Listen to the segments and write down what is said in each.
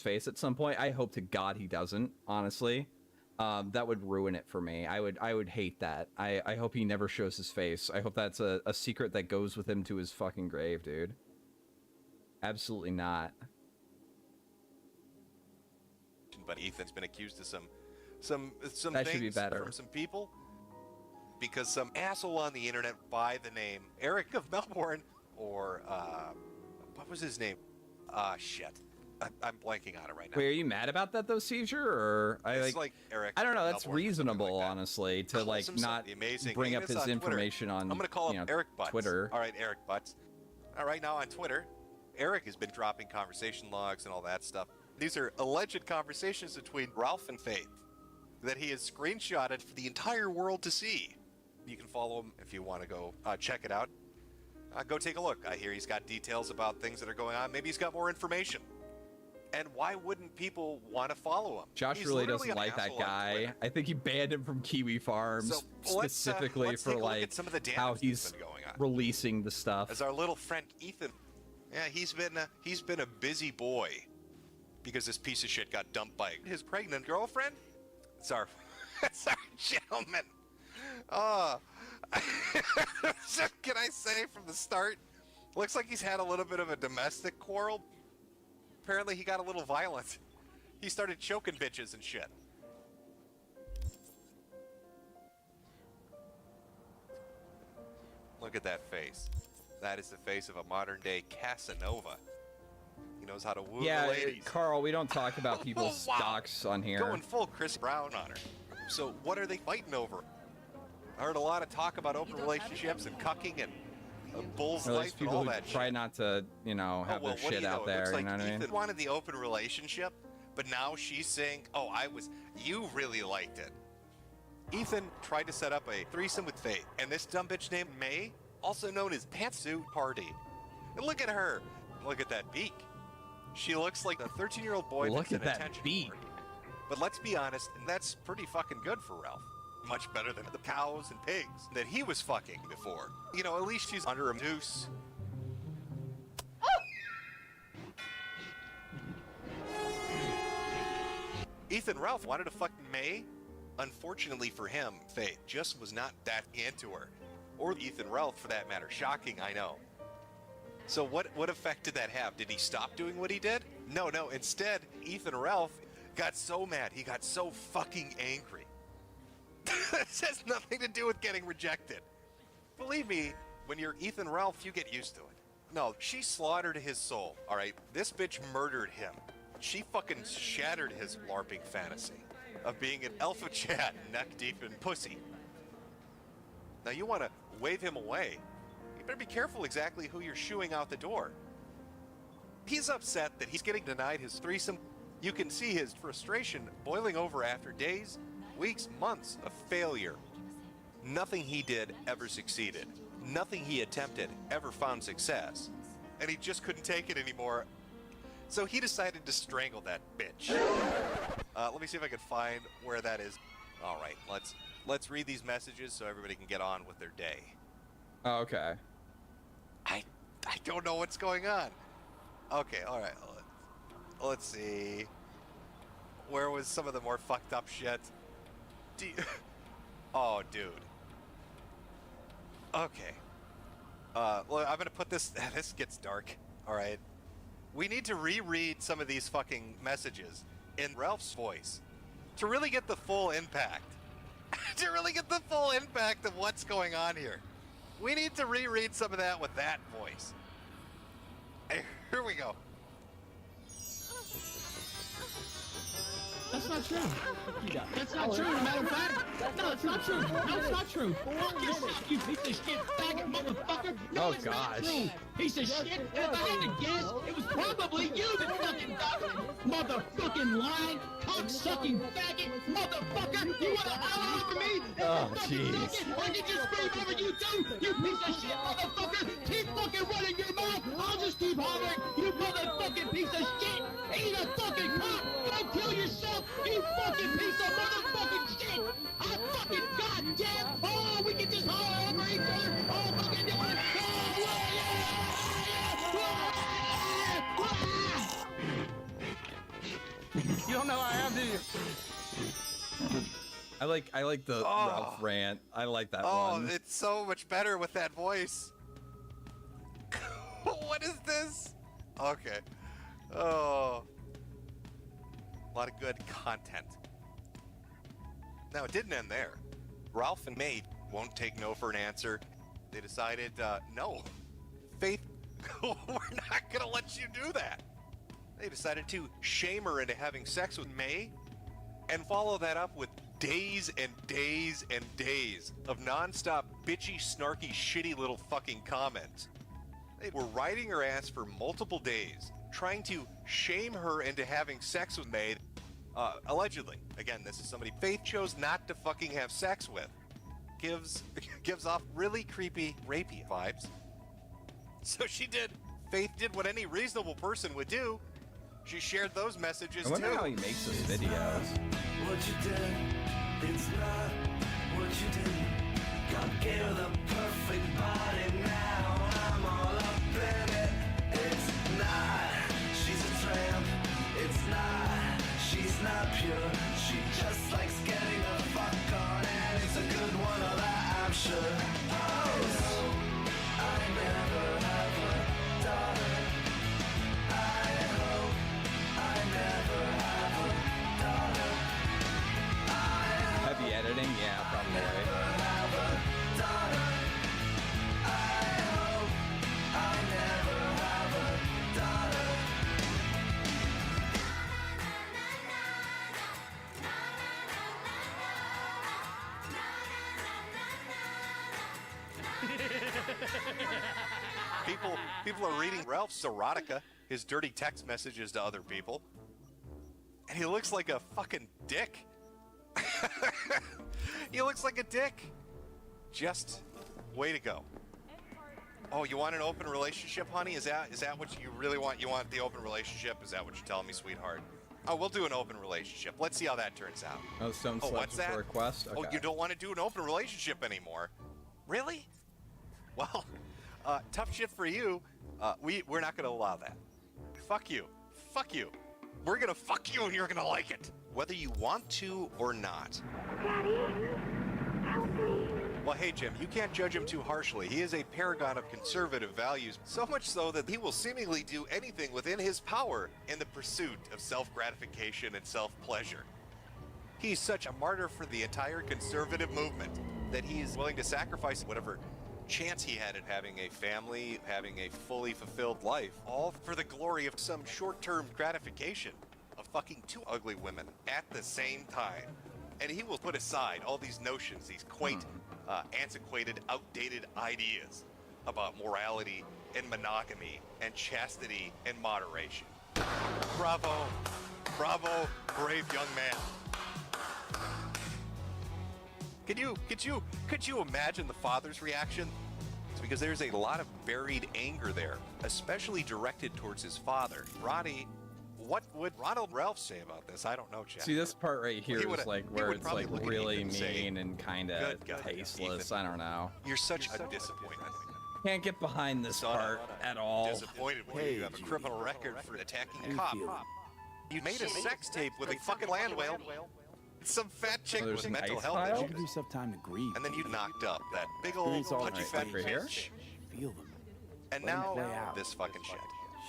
face at some point. I hope to God he doesn't, honestly. That would ruin it for me. I would hate that. I hope he never shows his face. I hope that's a secret that goes with him to his fucking grave, dude. Absolutely not. But Ethan's been accused of some that things should be better. from some people because some asshole on the internet by the name Eric of Melbourne or what was his name? Shit. I'm blanking on it right now. Wait, are you mad about that though, Seizure? Or it's like Eric. I don't know. That's Melbourne, reasonable, like honestly, to like not bring up his information on. I'm gonna call him Eric Butts. Twitter. All right, Eric Butts. All right, now on Twitter, Eric has been dropping conversation logs and all that stuff. These are alleged conversations between Ralph and Faith that he has screenshotted for the entire world to see. You can follow him if you want to go check it out. Go take a look. I hear he's got details about things that are going on. Maybe he's got more information. And why wouldn't people want to follow him? Josh really doesn't like that guy. I think he banned him from Kiwi Farms specifically let's for like some of the how he's going on. Releasing the stuff. As our little friend Ethan, yeah, he's been a busy boy because this piece of shit got dumped by his pregnant girlfriend. It's our gentleman. Can I say from the start? Looks like he's had a little bit of a domestic quarrel. Apparently he got a little violent. He started choking bitches and shit. Look at that face. That is the face of a modern day Casanova. He knows how to woo the ladies. Yeah, Carl, we don't talk about people's stocks on here. Going full Chris Brown on her. So what are they fighting over? I heard a lot of talk about open relationships and cucking and bull's life and all that shit. Try not to, have their shit out there, you know what I mean? Ethan wanted the open relationship, but now she's saying, oh, you really liked it. Ethan tried to set up a threesome with Faith, and this dumb bitch named May, also known as Pantsuit Party. And look at her. Look at that beak. She looks like a 13-year-old boy. Look at that beak. But let's be honest, that's pretty fucking good for Ralph. Much better than the cows and pigs that he was fucking before. At least she's under a noose. Ethan Ralph wanted to fuck May. Unfortunately for him, Faith just was not that into her. Or Ethan Ralph, for that matter. Shocking, I know. So what effect did that have? Did he stop doing what he did? No. Instead, Ethan Ralph got so mad. He got so fucking angry. This has nothing to do with getting rejected. Believe me, when you're Ethan Ralph, you get used to it. No, she slaughtered his soul, all right? This bitch murdered him. She fucking shattered his LARPing fantasy of being an alpha chat neck deep in pussy. Now you want to wave him away. You better be careful exactly who you're shooing out the door. He's upset that he's getting denied his threesome. You can see his frustration boiling over after days, weeks, months of failure. Nothing he did ever succeeded. Nothing he attempted ever found success. And he just couldn't take it anymore. So he decided to strangle that bitch. Let me see if I can find where that is. All right, let's read these messages so everybody can get on with their day. Oh, okay. I don't know what's going on. Okay, all right. Let's see. Where was some of the more fucked up shit? Oh, dude. Okay. Well, I'm gonna put this. This gets dark. All right. We need to reread some of these fucking messages in Ralph's voice to really get the full impact. To really get the full impact of what's going on here. We need to reread some of that with that voice. Here we go. That's not true. That's not true, as a matter of fact. No, it's not true. No, it's not true. Fuck yourself, you piece of shit, faggot motherfucker. No, it's not true. Piece of shit. If I had to guess, it was probably you that fucking done it. Motherfucking lying, cock-sucking faggot, motherfucker. You wanna holler over me? Oh, jeez. I can just scream over you too, you piece of shit, motherfucker. Keep fucking running your mouth. I'll just keep hollering. You motherfucking piece of shit. Eat a fucking cock. Go kill yourself. You fucking piece of motherfucking shit! I fucking goddamn! Oh, we can just holler over each other! Oh, fucking do it! Oh, yeah! don't know I am, do you? I like the Ralph rant. I like that one. Oh, it's so much better with that voice. What is this? Okay. Oh. A lot of good content. Now, it didn't end there. Ralph and May won't take no for an answer. They decided, no. Faith, we're not gonna let you do that. They decided to shame her into having sex with May and follow that up with days and days and days of non-stop bitchy, snarky, shitty little fucking comments. They were riding her ass for multiple days, trying to shame her into having sex with May. Allegedly. Again, this is somebody Faith chose not to fucking have sex with. Gives off really creepy, rapey vibes. So she did. Faith did what any reasonable person would do. She shared those messages I wonder too. how he makes his videos. What you did, it's not what you did. God gave her the perfect body, now I'm all up in it. It's not, she's a tramp. It's not, she's not pure. She just likes getting a fuck on, and it's a good one, of that I'm sure. Oh, no, I never have a daughter. I hope I never have a daughter. Heavy editing? Yeah, probably. People are reading Ralph's erotica, his dirty text messages to other people, and he looks like a fucking dick. He looks like a dick. Just way to go. Oh, you want an open relationship, honey? Is that what you really want? You want the open relationship? Is that what you're telling me, sweetheart? Oh, we'll do an open relationship. Let's see how that turns out. Oh, Stone Oh, selected what's that? for request? Okay. Oh, you don't want to do an open relationship anymore? Really? Well, tough shit for you. We're not going to allow that. Fuck you. Fuck you. We're going to fuck you and you're going to like it. Whether you want to or not. Daddy, help me. Well, hey, Jim, you can't judge him too harshly. He is a paragon of conservative values, so much so that he will seemingly do anything within his power in the pursuit of self-gratification and self-pleasure. He's such a martyr for the entire conservative movement that he's willing to sacrifice whatever chance he had at having a family, having a fully fulfilled life, all for the glory of some short-term gratification of fucking two ugly women at the same time. And he will put aside all these notions, these quaint, antiquated, outdated ideas about morality and monogamy and chastity and moderation. Bravo, bravo, brave young man. Could you imagine the father's reaction? It's because there's a lot of buried anger there, especially directed towards his father. Roddy, what would Ronald Ralph say about this? I don't know, Chad. See, this part right here He is would- like he where would it's probably like look at really Ethan and say, mean and kind of "Good God, tasteless. Ethan. I don't know. You're such a disappointment. Can't get behind this Son, part at all. Disappointed when Hey, you have a Judy. criminal record for attacking How a you cop. feeling? You made a sex tape with a fucking land whale. Some fat chick Oh, there's with an mental ice health pile? issues. Give yourself time to grieve. And then you knocked up that big old Experience all pudgy right, fat right here? bitch. Feel them. And Let 'em now play out. this fucking shit.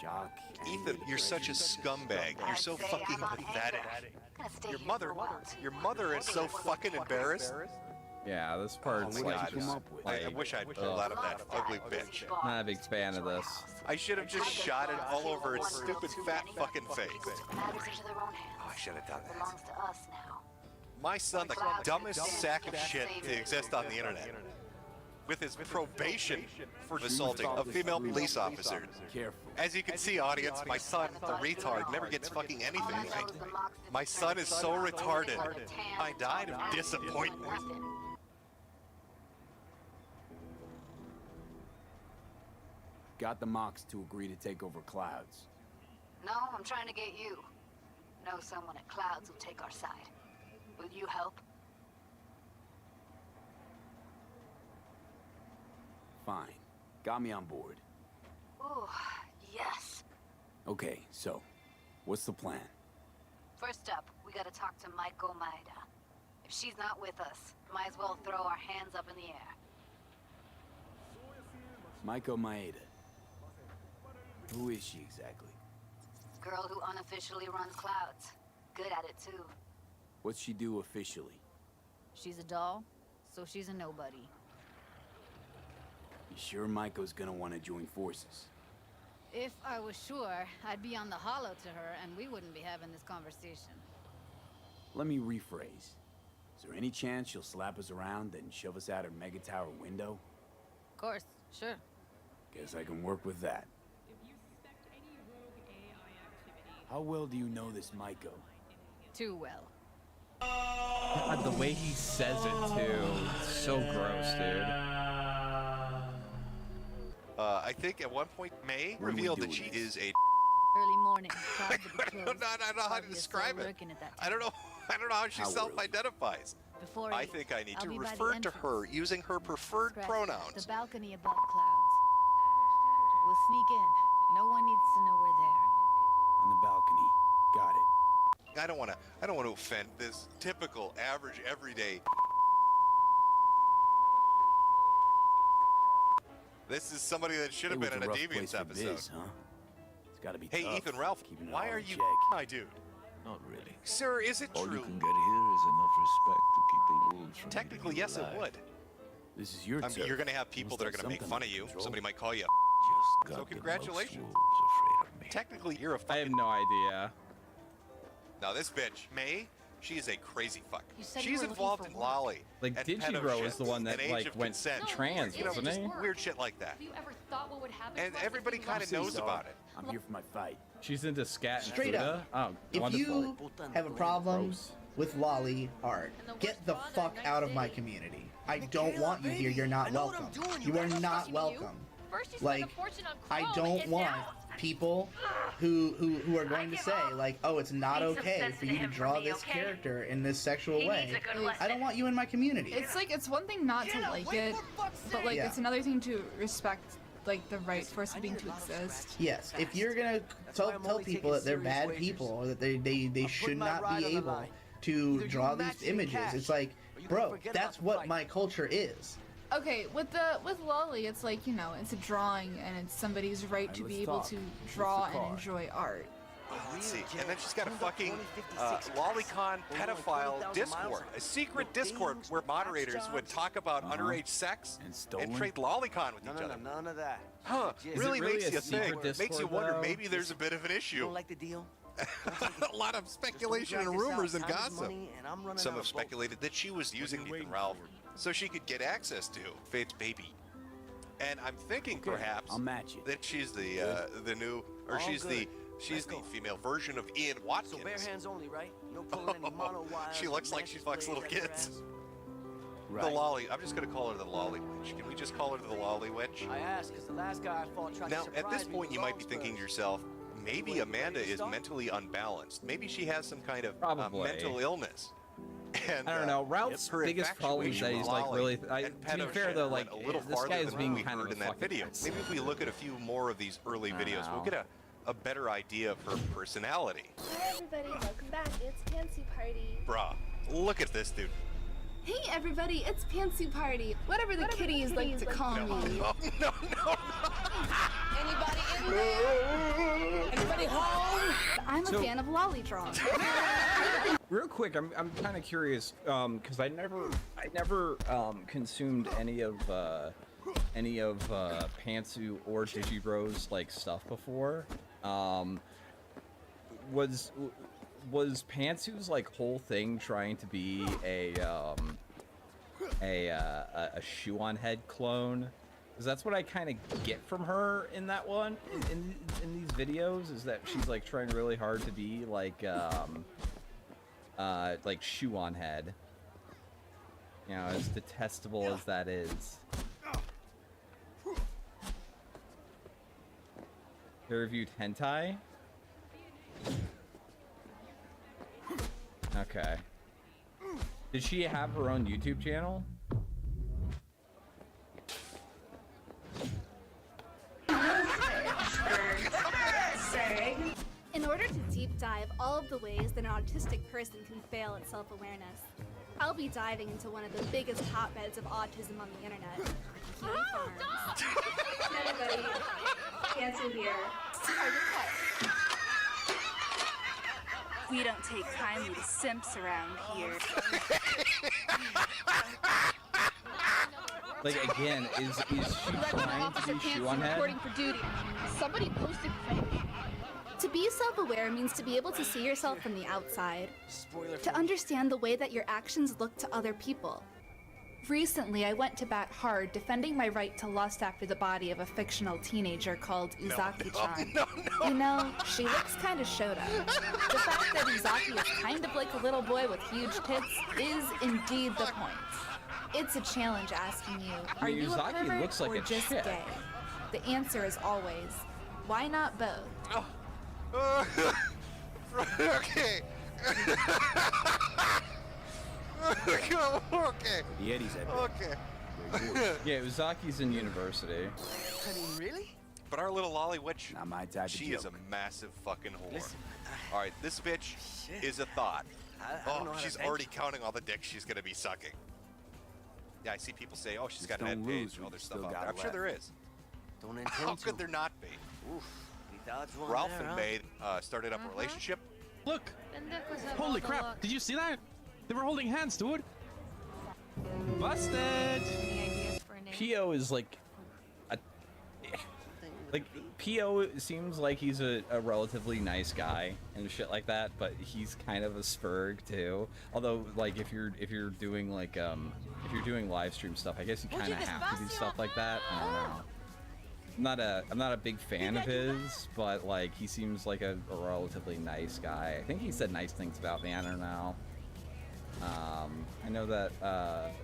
Shock. Ethan, anger, you're such a scumbag. You're so fucking pathetic. Your mother is so fucking embarrassed. Yeah, this part's what like, did you just, come up with? I like wish I'd pulled out of that ugly bitch. not a big fan of this. I should have just shot it all over its stupid fat fucking face. Matters into their own hands. Oh, I should have done that. Belongs to us now. My son, the dumbest sack of shit to exist on the internet, with his probation for assaulting a female police officer. Careful. As you can see, audience, my son, the retard, never gets fucking anything right. My son is so retarded. I died of disappointment. Got the Mox to agree to take over Clouds. No, I'm trying to get you. Know someone at Clouds will take our side. Will you help? Fine. Got me on board. Ooh, yes. Okay, so, what's the plan? First up, we gotta talk to Maiko Maeda. If she's not with us, might as well throw our hands up in the air. Maiko Maeda. Who is she exactly? Girl who unofficially runs Clouds. Good at it too. What's she do officially? She's a doll, so she's a nobody. You sure Maiko's gonna want to join forces? If I was sure, I'd be on the hollow to her and we wouldn't be having this conversation. Let me rephrase. Is there any chance she'll slap us around and shove us out her mega tower window? Of course, sure. Guess I can work with that. How well do you know this Maiko? Too well. God, the way he says it too, so gross, dude. I think at one point May What are we revealed that doing she this? is a. Early morning. I don't know how to describe it. I don't know how she How early? self-identifies. Before I 8, think I need I'll to be by the refer to entrance. her using her preferred Scratch pronouns. The balcony above Clouds. We'll sneak in. No one needs to know we're there. On the balcony. Got it. I don't want to offend this typical, average, everyday. This is somebody that should have It been was in a rough place Deviants for episode. biz, huh? It's gotta be Hey, tough, Ethan Ralph, keeping it why all are in you check. my dude? Not really. Sir, is it All you true? can get here is enough respect to keep the wolves from Technically, eating you yes, it alive. would. This is your I mean, turf. you're going to have people Must that are have going to make something fun to of you. control. Somebody might call you. Just So got the congratulations. most wolves afraid of me. Technically, you're a I have fucking. no idea. Now this bitch, May, she is a crazy fuck. You said you She's were looking involved for in work. Lolly. Like, and Digibro pedo is the one that, and age like, of went consent. trans, You know, wasn't just he? weird shit like that. Have you ever thought what would happen And to us if everybody we kind lost of knows So, about it. I'm here for my fight. She's into scat and Straight Fuda? up, Oh, if wonderful. you have a problem Gross. with Lolly art, get the fuck out of my community. I don't want you here. You're not welcome. You are not welcome. First you spent Like, a fortune on I Chrome, don't and want now- people who are going to say like, oh, it's not okay for you to draw this character in this sexual way. I don't want you in my community. It's like, it's one thing not to like it, but like Yeah. it's another thing to respect like the right for something to exist. Yes, if you're gonna tell people that they're bad people or that they should not be able to draw these images, it's like, bro, that's what my culture is. Okay, with Lolly, it's like, you know, it's a drawing and it's somebody's right to Let's be able talk. to What's draw the and car? enjoy art. Let's see. And then she's got a fucking lolicon pedophile Discord, a secret Discord where moderators would talk about underage sex And stolen? and trade lolicon with each other. none of that. Huh? Is Really it really makes a you secret think. Makes you Discord, wonder. though? Maybe there's a bit of an issue. like the deal? A lot of speculation and rumors and gossip. Some have speculated that she was using Ethan Ralph so she could get access to Faith's baby. And I'm thinking Okay, perhaps I'll match it. that she's the new, or All she's good. the female version of Ian Watkins. So bare hands only, right? No pulling any mono wires. She looks like she fucks little kids. The lolly. I'm just gonna call her the lolly witch. Can we just call her the lolly witch? I asked because the last guy I fought tried Now, to at this surprise me point, with you might be long thinking to spurs. yourself, maybe Amanda is mentally unbalanced. Maybe she has some kind of Probably. mental illness. And, I don't know. Ralph's her biggest problem is that infatuation he's with like Lolly really. and To be pedo fair shit though, went like a little this farther guy is than being we kind heard of in a that fucking video. ass. Maybe if we look at a few more of these early I videos, we'll know. get a better idea of her personality. Hi everybody, welcome back. It's Pansy Party. Bruh, look at this dude. Hey everybody, it's Pansy Party. Whatever the kitties like to call No, me. no. Anybody in there? Anybody home? I'm a So- fan of Lolly Draws. Real quick, I'm kind of curious because I never consumed any of Pantsu or Digibro's like stuff before. Was Pantsu's like whole thing trying to be a shoe on head clone? Because that's what I kind of get from her in that one in these videos, is that she's like trying really hard to be like shoe on head. You know, as detestable as that is. They reviewed hentai? Okay. Did she have her own YouTube channel? In order to deep dive all of of the ways that an autistic person can fail at self-awareness. I'll be diving into one of the biggest hotbeds of autism on the internet. Kiwi Farms. Hey everybody, Cancer here. We don't take kindly to simps around here. Like, again, is she trying to be shoe on head? Reporting for duty. Somebody posted fake. To be self-aware means to be able to see yourself from the outside. Spoiler To understand the way that your actions look to other people. Recently, I went to bat hard defending my right to lust after the body of a fictional teenager called Uzaki-chan. You know, she looks kind of Shota. The fact that Uzaki is kind of like a little boy with huge tits is indeed the point. It's a challenge asking you, are you a Uzaki pervert looks like or a just chick. gay? The answer is always, why not both? Okay. Okay. The Eddie's at Okay. Yeah, Uzaki's in university. I mean, really? But our little lolly witch, Not my type she of is a joke. massive fucking whore. Listen, All right, this bitch Shit. is a thought. I don't know how to She's thank already you. counting all the dicks she's gonna be sucking. Yeah, I see people say, "Oh, she's Just got an don't head lose page and all what this you stuff still out got there." I'm sure left. there is. Don't intend How to. could there not be? Oof, we dodged one Ralph there, and huh? May started up a relationship. Look! Holy crap! Did you see that? They were holding hands, dude. Busted! Any ideas for a name? P.O. is like P.O. seems like he's a relatively nice guy and shit like that, but he's kind of a spurg too. Although, like, if you're doing like if you're doing live stream stuff, I guess you kind of have to do stuff like that. I don't know. I'm not a big fan of his, but like he seems like a relatively nice guy. I think he said nice things about me. I don't know. I know that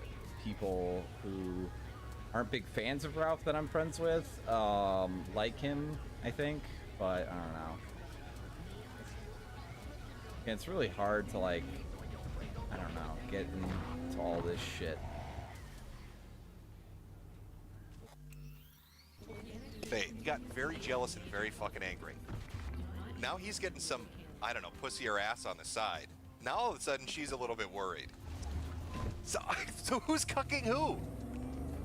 people who aren't big fans of Ralph that I'm friends with like him, I think, but I don't know. Yeah, it's really hard to, like, I don't know, get into all this shit. Faye got very jealous and very fucking angry. Now he's getting some, I don't know, pussy or ass on the side. Now all of a sudden she's a little bit worried. So who's cucking who?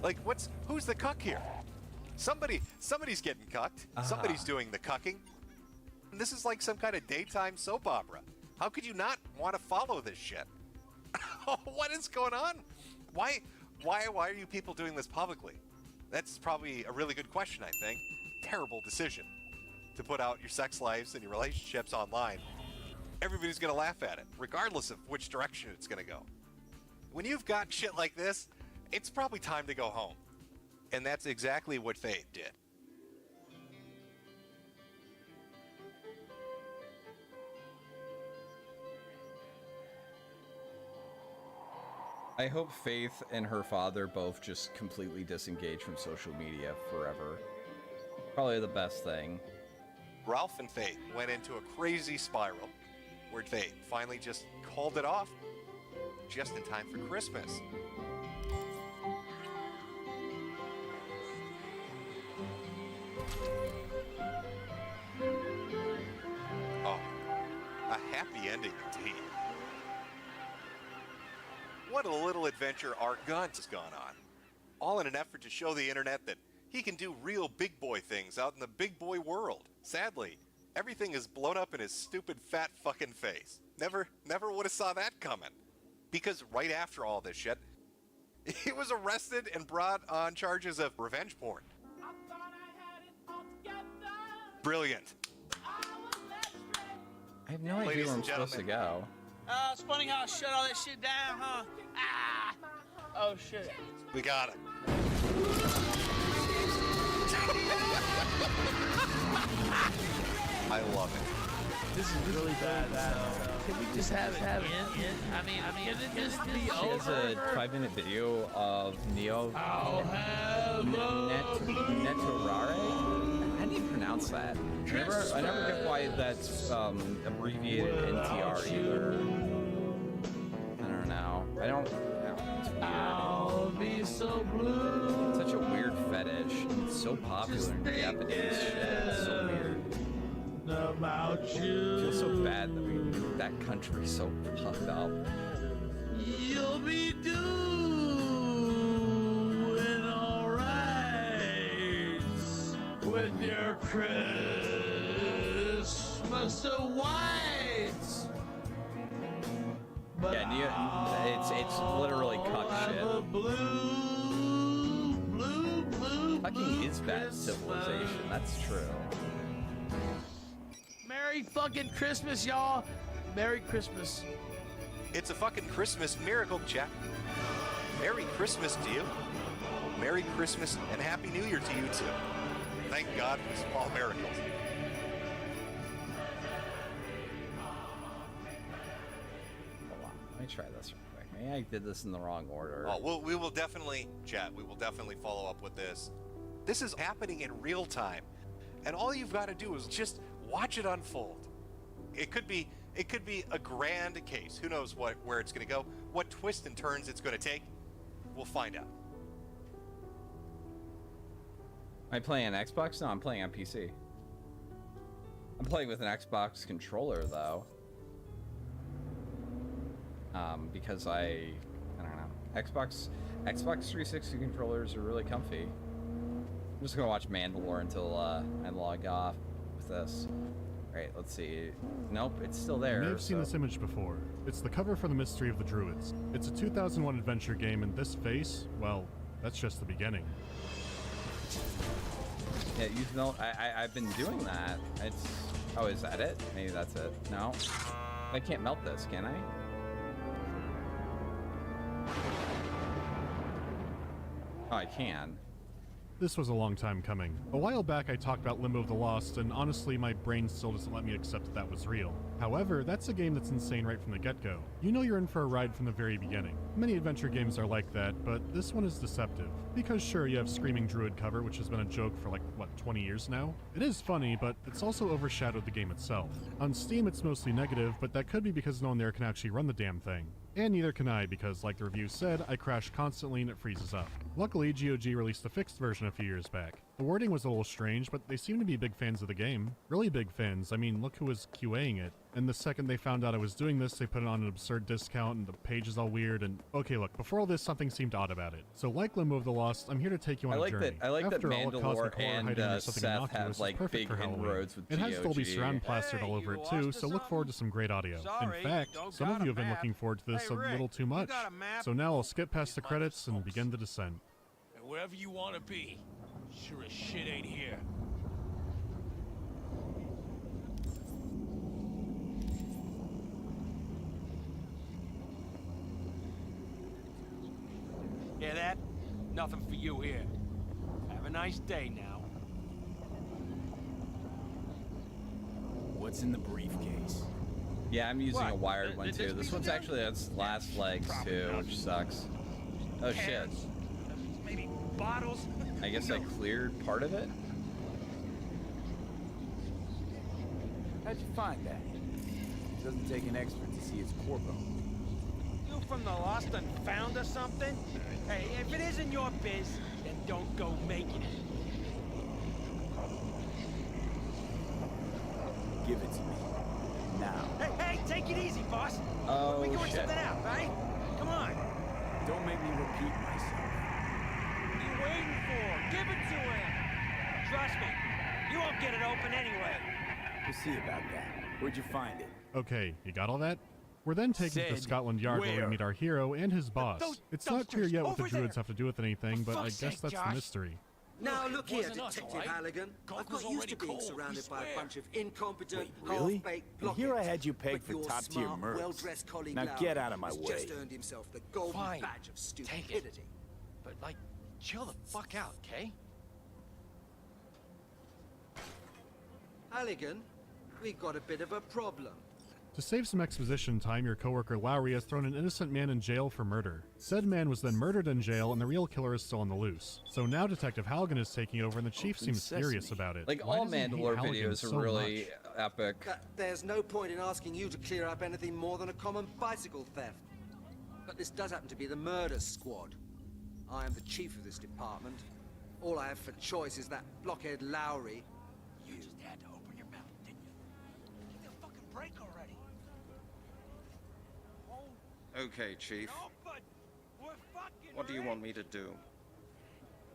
Like, who's the cuck here? Somebody's getting cucked. Somebody's doing the cucking. And this is like some kind of daytime soap opera. How could you not want to follow this shit? What is going on? Why are you people doing this publicly? That's probably a really good question, I think. Terrible decision to put out your sex lives and your relationships online. Everybody's gonna laugh at it, regardless of which direction it's gonna go. When you've got shit like this, it's probably time to go home. And that's exactly what Faye did. I hope Faith and her father both just completely disengage from social media forever. Probably the best thing. Ralph and Faye went into a crazy spiral where Faye finally just called it off just in time for Christmas. Oh, a happy ending indeed. What a little adventure our Guns has gone on. All in an effort to show the internet that he can do real big boy things out in the big boy world. Sadly, everything is blown up in his stupid fat fucking face. Never would have saw that coming. Because right after all this shit, he was arrested and brought on charges of revenge porn. Brilliant. I have no idea Ladies where I'm and supposed to gentlemen. go. It's funny how I shut all that shit down, huh? Ah! Oh, shit. We got it. I love it. This is really bad. Can we just have it? I mean, can it just be She has over? a 5-minute video of Neo Netorare? Netorare? How do you pronounce that? I never get why that's abbreviated NTR either. I don't know. It's weird. I'll be so blue. It's such a weird fetish. It's so popular in Japanese shit. It's so weird. About you. I feel so bad that we that country so fucked up. You'll be doing alright with your Christmas whites. But yeah, it's literally cuck shit. Cucking is bad civilization. That's true. Merry fucking Christmas, y'all. Merry Christmas. It's a fucking Christmas miracle, Jack. Merry Christmas to you. Merry Christmas and Happy New Year to you too. Thank God for small miracles. Hold on, let me try this real quick. Maybe I did this in the wrong order. Oh, we will definitely, chat. We will definitely follow up with this. This is happening in real time, and all you've got to do is just watch it unfold. It could be a grand case. Who knows where it's going to go? What twists and turns it's going to take? We'll find out. Am I playing on Xbox? No, I'm playing on PC. I'm playing with an Xbox controller though. Because I don't know. Xbox 360 controllers are really comfy. I'm just gonna watch Mandalore until I log off with this. Alright, let's see. Nope, it's still there. You may have seen this image before. It's the cover for The Mystery of the Druids. It's a 2001 adventure game, and this face, well, that's just the beginning. Yeah, you know, I've been doing that. It's... Oh, is that it? Maybe that's it. No? I can't melt this, can I? Oh, I can. This was a long time coming. A while back I talked about Limbo of the Lost, and honestly my brain still doesn't let me accept that that was real. However, that's a game that's insane right from the get-go. You know you're in for a ride from the very beginning. Many adventure games are like that, but this one is deceptive. Because sure, you have Screaming Druid cover, which has been a joke for like, what, 20 years now? It is funny, but it's also overshadowed the game itself. On Steam it's mostly negative, but that could be because no one there can actually run the damn thing. And neither can I, because like the review said, I crash constantly and it freezes up. Luckily, GOG released a fixed version a few years back. The wording was a little strange, but they seem to be big fans of the game. Really big fans. I mean, look who was QAing it. And the second they found out I was doing this, they put it on an absurd discount, and the page is all weird, and... Okay, look, before all this, something seemed odd about it. So like Limbo of the Lost, I'm here to take you on a journey. I like After that all, Mandalore and Seth have, like, big inroads with It has GOG. Dolby Surround plastered all over it too, so look forward to some great audio. In fact, some of you have been looking forward to this a little too much. So now I'll skip past the credits and begin the descent. Wherever you want to be, sure as shit ain't here. Hear that? Nothing for you here. Have a nice day now. What's in the briefcase? Yeah, I'm using What? a wired one too. This one's actually on its last legs too, which sucks. Oh shit. Maybe bottles? I guess I cleared part of it? How'd you find that? It doesn't take an expert to see its core bone. You from the lost and found or something? Hey, if it isn't your biz, then don't go making it. Give it to me. Now. Hey, take it easy, boss. Oh, we can work shit. something out, right? Come on. Don't make me repeat myself. What are you waiting for? Give it to him. Trust me, you won't get it open anyway. We'll see about that. Where'd you find it? Okay, you got all that? We're then taken to Said Scotland Yard where we where? meet our hero and his boss. It's not clear yet what the over druids there. have to do with anything, but I fuck's guess sake, that's the Josh. mystery. Now look here, wasn't us, Detective all right? Halligan. Coke I've was got used already to being cold, surrounded we by a swear. bunch of incompetent, Really? half-baked And here I blockheads. had you pegged But for your top-tier smart, mercs. well-dressed colleague Now Lowry get out of my has way. just earned himself the golden Fine. badge of Take it. stupidity. But, like, chill the fuck out, okay? Halligan, we've got a bit of a problem. To save some exposition time, your coworker Lowry has thrown an innocent man in jail for murder. Said man was then murdered in jail, and the real killer is still on the loose. So now Detective Halligan is taking over, and the chief seems sesame. furious about it. Like, Why all does he hate Mandalore Halligan videos so are really much? epic. There's no point in asking you to clear up anything more than a common bicycle theft. But this does happen to be the murder squad. I am the chief of this department. All I have for choice is that blockhead Lowry. You just had to open your mouth, didn't you? Give me a fucking break already. Okay, Chief. What do you want me to do?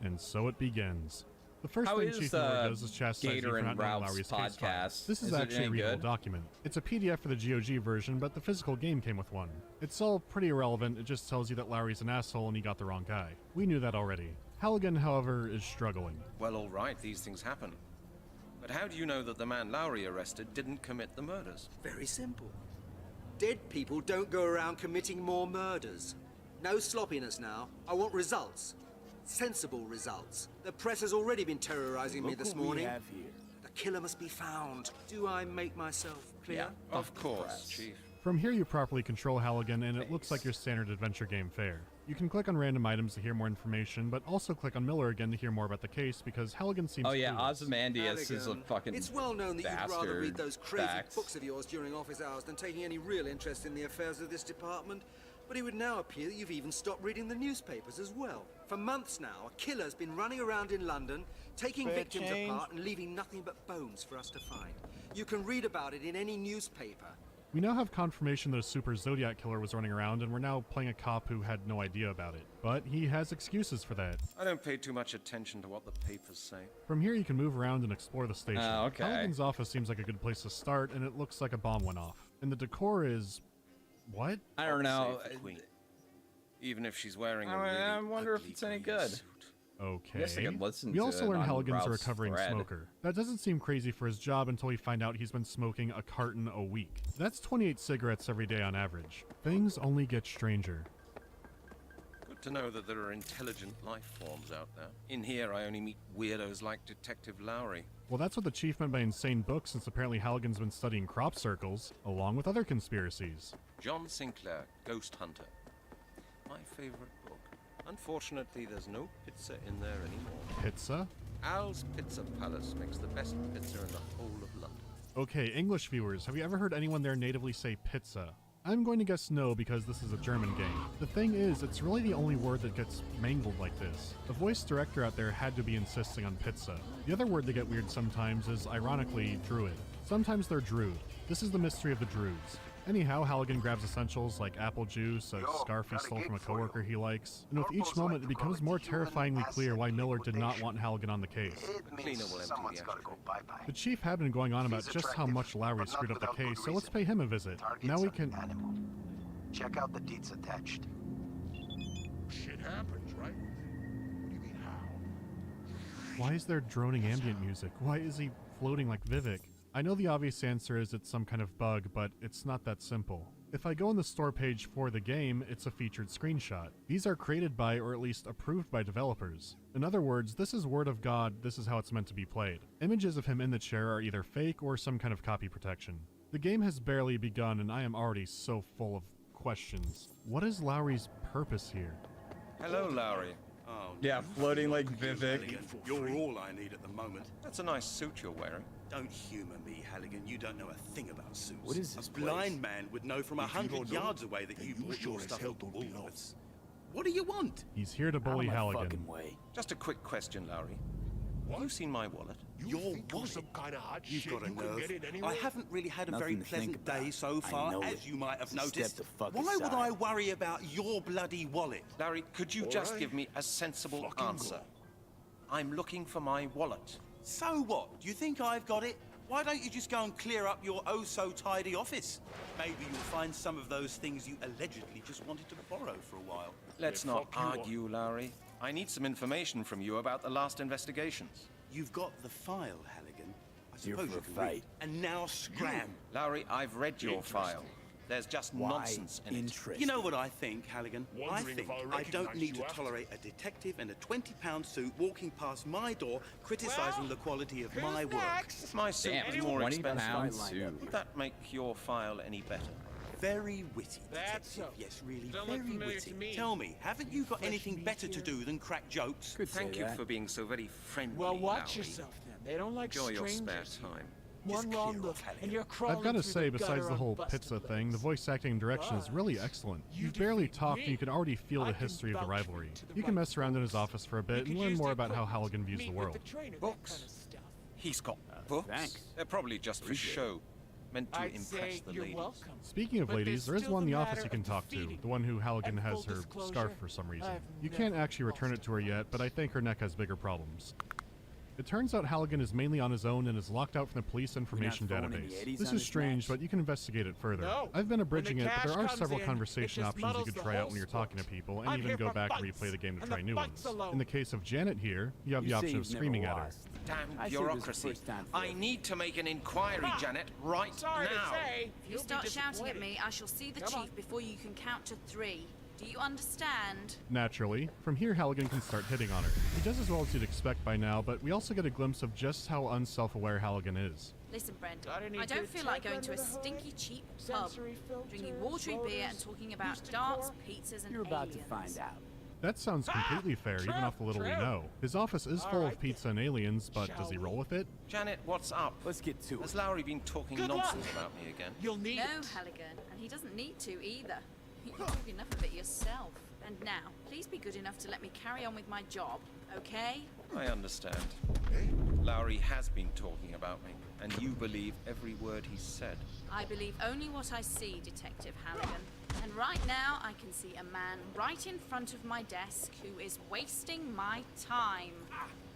And so it begins. The first How thing is, Chief Miller does is chastise you Gator for and not knowing Ralph's Lowry's case file. podcast? This is Is it actually a any readable good? document. It's a PDF for the GOG version, but the physical game came with one. It's all pretty irrelevant, it just tells you that Lowry's an asshole and he got the wrong guy. We knew that already. Halligan, however, is struggling. Well, all right, these things happen. But how do you know that the man Lowry arrested didn't commit the murders? Very simple. Dead people don't go around committing more murders. No sloppiness now. I want results. Sensible results. The press has already been terrorizing me this morning. The killer must be found. Do I make myself clear? Yeah, of course, Chief. From here you properly control Halligan and it looks like your standard adventure game fare. You can click on random items to hear more information, but also click on Miller again to hear more about the case because Halligan seems Oh yeah, clueless. Ozymandias is a fucking It's well known that you'd rather read those crazy facts. books of yours during office hours than taking any real interest in the affairs of this department. But it would now appear that you've even stopped reading the newspapers as well. For months now, a killer's been running around in London, taking Fair victims change. apart and leaving nothing but bones for us to find. You can read about it in any newspaper. We now have confirmation that a super Zodiac killer was running around and we're now playing a cop who had no idea about it. But he has excuses for that. I don't pay too much attention to what the papers say. From here you can move around and explore the station. Oh, okay. Halligan's office seems like a good place to start and it looks like a bomb went off. And the decor is... what? I don't know. Save the Queen. Even if she's wearing a I really wonder if ugly it's any green good. suit. Okay. Guess I could listen we to also it learn on Halligan's a Ralph's recovering thread. smoker. That doesn't seem crazy for his job until we find out he's been smoking a carton a week. That's 28 cigarettes every day on average. Things only get stranger. Good to know that there are intelligent life forms out there. In here, I only meet weirdos like Detective Lowry. Well, that's what the chief meant by insane books, since apparently Halligan's been studying crop circles, along with other conspiracies. John Sinclair, Ghost Hunter. My favorite book. Unfortunately, there's no pizza in there anymore. Pizza? Al's Pizza Palace makes the best pizza in the whole of London. Okay, English viewers, have you ever heard anyone there natively say pizza? I'm going to guess no because this is a German game. The thing is, it's really the only word that gets mangled like this. The voice director out there had to be insisting on pizza. The other word they get weird sometimes is, ironically, druid. Sometimes they're druid. This is the mystery of the druids. Anyhow, Halligan grabs essentials like apple juice, a scarf he stole from a coworker he likes, and with each moment it becomes more terrifyingly clear why Miller did not want Halligan on the case. Cleaner will empty the ashtray. The chief had been going on about just how much Lowry screwed up the case, so let's pay him a visit. Now we can... Check out the deeds attached. Shit happens, right? What do you mean how? Why is there droning ambient music? Why is he floating like Vivek? I know the obvious answer is it's some kind of bug, but it's not that simple. If I go on the store page for the game, it's a featured screenshot. These are created by, or at least approved by, developers. In other words, this is word of God, this is how it's meant to be played. Images of him in the chair are either fake or some kind of copy protection. The game has barely begun and I am already so full of questions. What is Lowry's purpose here? Hello, Lowry. Oh, Yeah, floating like Vivek. Halligan, you're all I need at the moment. That's a nice suit you're wearing. Don't humor me, Halligan. You don't know a thing about suits. What is this A blind man would know from If you 100 don't know, yards away that you brought sure your as stuff hell to don't be Woolworths. What do you want? He's here to bully Halligan. Just a quick question, Lowry. Have you seen my wallet? Your think you're wallet? some kind of hot You've shit, got a you can nerve. get in I anywhere? haven't really had a Nothing very to think pleasant about. day so I far, know as it. you might have Step noticed. the fuck Why would aside. I worry about your bloody wallet? Larry, could you All just right. give me a sensible Fucking answer? go. I'm looking for my wallet. So what? Do you think I've got it? Why don't you just go and clear up your oh-so-tidy office? Maybe you'll find some of those things you allegedly just wanted to borrow for a while. Let's Yeah, not fuck you. argue, Lowry. I need some information from you about the last investigations. You've got the file, Halligan. I Here suppose for you a can fight. read. And now scram. Lowry, I've read your Interesting. file. There's just Why nonsense in it. interesting? You know what I think, Halligan? I Wondering think if I'll I don't recognize need you to after. tolerate a detective in a 20-pound suit walking past my door criticizing the quality of my work. If my suit Damn, was more 20 expensive, pounds lined suit. up. would that make your file any better? Very witty, That's detective. so. Yes, really, Don't look very familiar witty. to me. Tell me, haven't you got Fresh anything meat better to here. do than crack jokes? Could Thank say you that. for being so very friendly, Well, watch Lowry. yourself then. They don't like Enjoy your strangers. spare time. One Just wrong clear look, off, Halligan. and you're crawling I've got to through say, the besides gutter the whole on busted pizza legs. thing, the voice acting and direction is really excellent. You You've barely defeat talked me. and you can already feel I the can history of the vouch rivalry. to the You can right mess around in his person. office for a You bit and could learn use more the about how equipment. Halligan views Meet the with world. the trainer, that Books? kind of stuff. He's got books? thanks. They're probably just for Appreciate show. meant to impress the ladies. Speaking of ladies, there is one in the office you can talk to, the one who Halligan has her scarf for some reason. You can't actually return it to her yet, but I think her neck has bigger problems. It turns out Halligan is mainly on his own and is locked out from the police information database. This is strange, but you can investigate it further. I've been abridging it, but there are several conversation options you could try out when you're talking to people, and even go back and replay the game to try new ones. In the case of Janet here, you have the option of screaming at her. Damn bureaucracy. I need to make an inquiry, Janet, right now. If you start shouting at me, I shall see the chief before you can count to 3. Do you understand? Naturally, from here Halligan can start hitting on her. He does as well as you'd expect by now, but we also get a glimpse of just how unself-aware Halligan is. Listen, Brent, I don't feel like going to a stinky, cheap pub, drinking watery beer and talking about darts, pizzas, and You're about aliens. to find out. That sounds completely fair, even off the little we know. His office is full of pizza and aliens, but does he roll with it? Janet, what's up? Let's get to it. Has Lowry been talking nonsense about me again? No, Halligan, and he doesn't need to either. You talk enough of it yourself. And now, please be good enough to let me carry on with my job, okay? I understand. Lowry has been talking about me, and you believe every word he's said. I believe only what I see, Detective Halligan. And right now, I can see a man right in front of my desk who is wasting my time.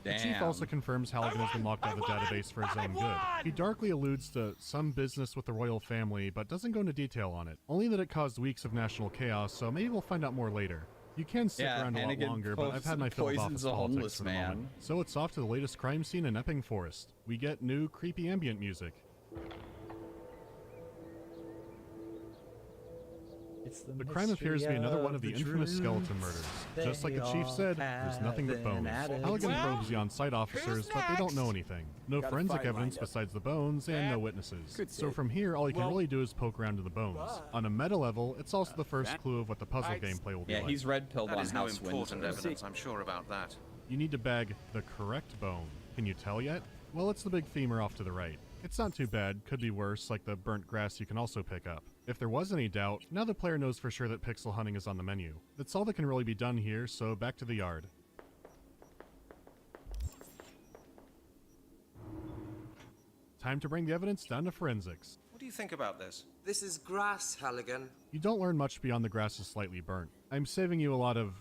The chief also confirms Halligan has been locked out of the database for his own good. He darkly alludes to some business with the royal family, but doesn't go into detail on it. Only that it caused weeks of national chaos, so maybe we'll find out more later. You can stick around a lot longer, but I've had my fill of office politics for the moment. So it's off to the latest crime scene in Epping Forest. We get new, creepy ambient music. The crime appears to be another one of the infamous skeleton murders. Just like the chief said, there's nothing but bones. Halligan probes the on-site officers, but they don't know anything. No forensic evidence besides the bones, and no witnesses. So from here, all you can really do is poke around to the bones. On a meta level, it's also the first clue of what the puzzle gameplay will be like. Yeah, he's red-pilled on That is no House important Windsor. evidence, I'm sure about that. You need to bag the correct bone. Can you tell yet? Well, it's the big femur off to the right. It's not too bad, could be worse, like the burnt grass you can also pick up. If there was any doubt, now the player knows for sure that pixel hunting is on the menu. That's all that can really be done here, so back to the yard. Time to bring the evidence down to forensics. What do you think about this? This is grass, Halligan. You don't learn much beyond the grass is slightly burnt. I'm saving you a lot of,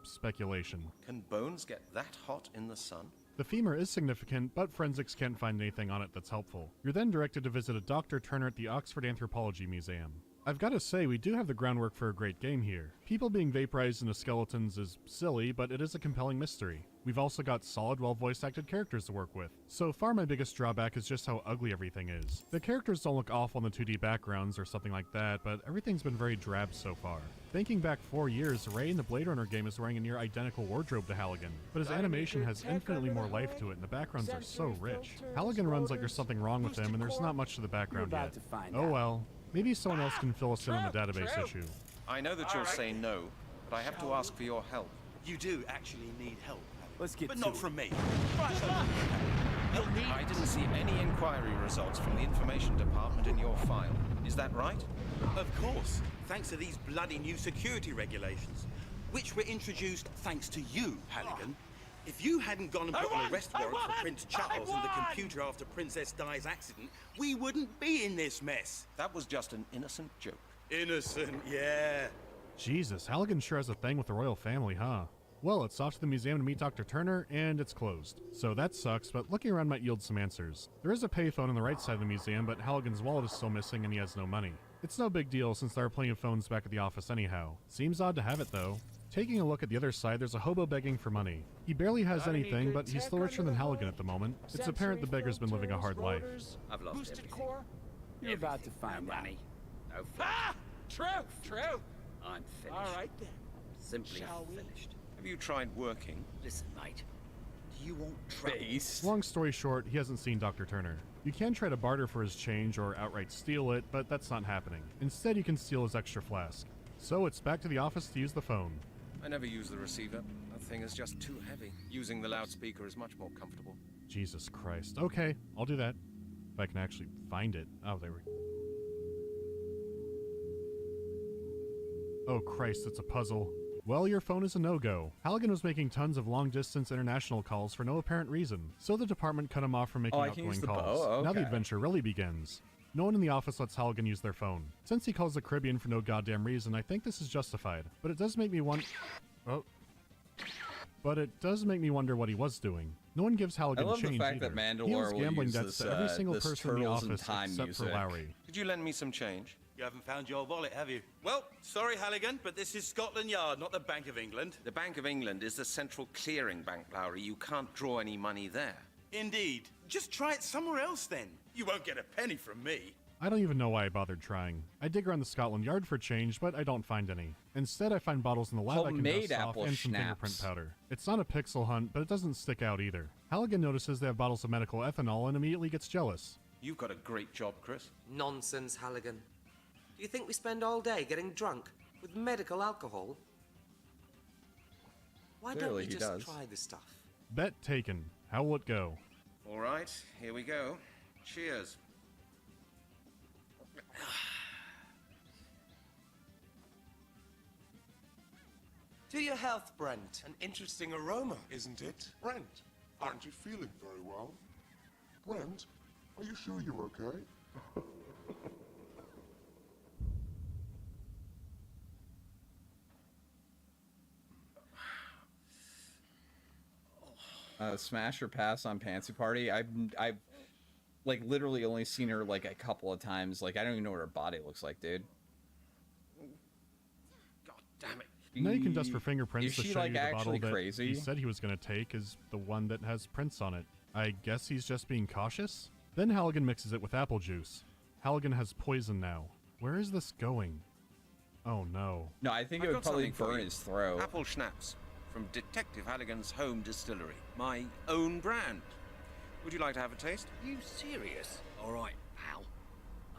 speculation. Can bones get that hot in the sun? The femur is significant, but forensics can't find anything on it that's helpful. You're then directed to visit a Dr. Turner at the Oxford Anthropology Museum. I've got to say, we do have the groundwork for a great game here. People being vaporized into skeletons is silly, but it is a compelling mystery. We've also got solid, well-voice-acted characters to work with. So far, my biggest drawback is just how ugly everything is. The characters don't look awful in the 2D backgrounds or something like that, but everything's been very drab so far. Thinking back 4 years, Ray in the Blade Runner game is wearing a near identical wardrobe to Halligan, but his animation has infinitely more life to it and the backgrounds are so rich. Halligan runs like there's something wrong with him and there's not much to the background yet. Oh well. Maybe someone else can fill us in on the database issue. I know that you'll say no, but I have to ask for your help. You do actually need help. Let's get but to not it. from me. I didn't see any inquiry results from the information department in your file. Is that right? Of course, thanks to these bloody new security regulations, which were introduced thanks to you, Halligan. If you hadn't gone and got an arrest warrant for Prince Charles and the computer after Princess Di's accident, we wouldn't be in this mess. That was just an innocent joke. Innocent, yeah. Jesus, Halligan sure has a thing with the royal family, huh? Well, it's off to the museum to meet Dr. Turner, and it's closed. So that sucks, but looking around might yield some answers. There is a payphone on the right side of the museum, but Halligan's wallet is still missing and he has no money. It's no big deal since there are plenty of phones back at the office anyhow. Seems odd to have it though. Taking a look at the other side, there's a hobo begging for money. He barely has anything, but he's still richer than Halligan at the moment. It's apparent the beggar's been living a hard life. I've lost everything. You're about to find out. Money. No True. I'm finished. All right then. Simply Shall we? finished. Have you tried working? Listen, mate. Do you want trouble? Long story short, he hasn't seen Dr. Turner. You can try to barter for his change or outright steal it, but that's not happening. Instead, you can steal his extra flask. So it's back to the office to use the phone. I never use the receiver. That thing is just too heavy. Using the loudspeaker is much more comfortable. Jesus Christ. Okay, I'll do that. If I can actually find it. Oh, there we go. Oh Christ, it's a puzzle. Well, your phone is a no-go. Halligan was making tons of long-distance international calls for no apparent reason, so the department cut him off from making outgoing calls. Now the adventure really begins. No one in the office lets Halligan use their phone. Since he calls the Caribbean for no goddamn reason, I think this is justified. But it does make me wonder what he was doing. No one gives Halligan I love change the fact either. that Mandalore He owes will gambling use debts this, to every single this person in the Turtles in office Time except music. for Lowry. Could you lend me some change? You haven't found your wallet, have you? Well, sorry, Halligan, but this is Scotland Yard, not the Bank of England. The Bank of England is the central clearing bank, Lowry. You can't draw any money there. Indeed. Just try it somewhere else, then. You won't get a penny from me. I don't even know why I bothered trying. I dig around the Scotland Yard for change, but I don't find any. Instead, I find bottles in the lab I can Homemade dust off apple and some fingerprint schnapps. powder. It's not a pixel hunt, but it doesn't stick out either. Halligan notices they have bottles of medical ethanol and immediately gets jealous. You've got a great job, Chris. Nonsense, Halligan. Do you think we spend all day getting drunk with medical alcohol? Why don't we just try this stuff? Bet taken. How will it go? All right, here we go. Cheers. To your health, Brent. An interesting aroma. Isn't it? Brent, aren't you feeling very well? Brent, are you sure you're okay? Smash or pass on Pansy Party. I've like literally only seen her like a couple of times. Like I don't even know what her body looks like, dude. God damn it. Now you can dust for fingerprints Is to she, show like, you the bottle actually that crazy? he said he was going to take is the one that has prints on it. I guess he's just being cautious? Then Halligan mixes it with apple juice. Halligan has poison now. Where is this going? Oh no. No, I think it I've would got probably something for burn you. his throat. Apple schnapps from Detective Halligan's home distillery. My own brand. Would you like to have a taste? You serious? All right, pal.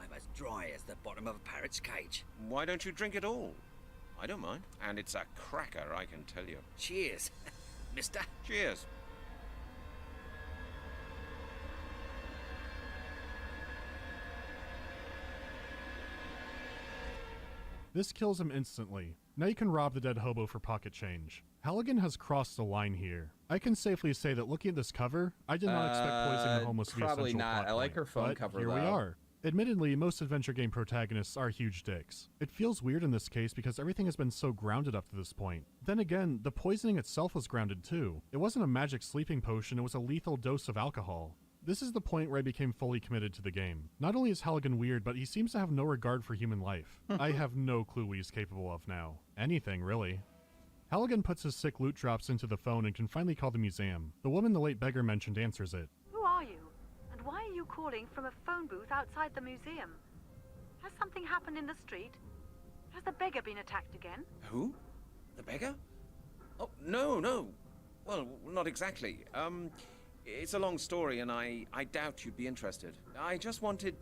I'm as dry as the bottom of a parrot's cage. Why don't you drink it all? I don't mind. And it's a cracker, I can tell you. Cheers, mister. Cheers. This kills him instantly. Now you can rob the dead hobo for pocket change. Halligan has crossed the line here. I can safely say that looking at this cover, I did not expect poisoning the homeless to be a probably central not. plot I like point, her phone but cover, here we though. are. Admittedly, most adventure game protagonists are huge dicks. It feels weird in this case because everything has been so grounded up to this point. Then again, the poisoning itself was grounded too. It wasn't a magic sleeping potion, it was a lethal dose of alcohol. This is the point where I became fully committed to the game. Not only is Halligan weird, but he seems to have no regard for human life. I have no clue what he's capable of now. Anything, really. Halligan puts his sick loot drops into the phone and can finally call the museum. The woman the late beggar mentioned answers it. Who are you? And why are you calling from a phone booth outside the museum? Has something happened in the street? Has the beggar been attacked again? Who? The beggar? Oh, no. Well, not exactly. It's a long story, and I doubt you'd be interested. I just wanted,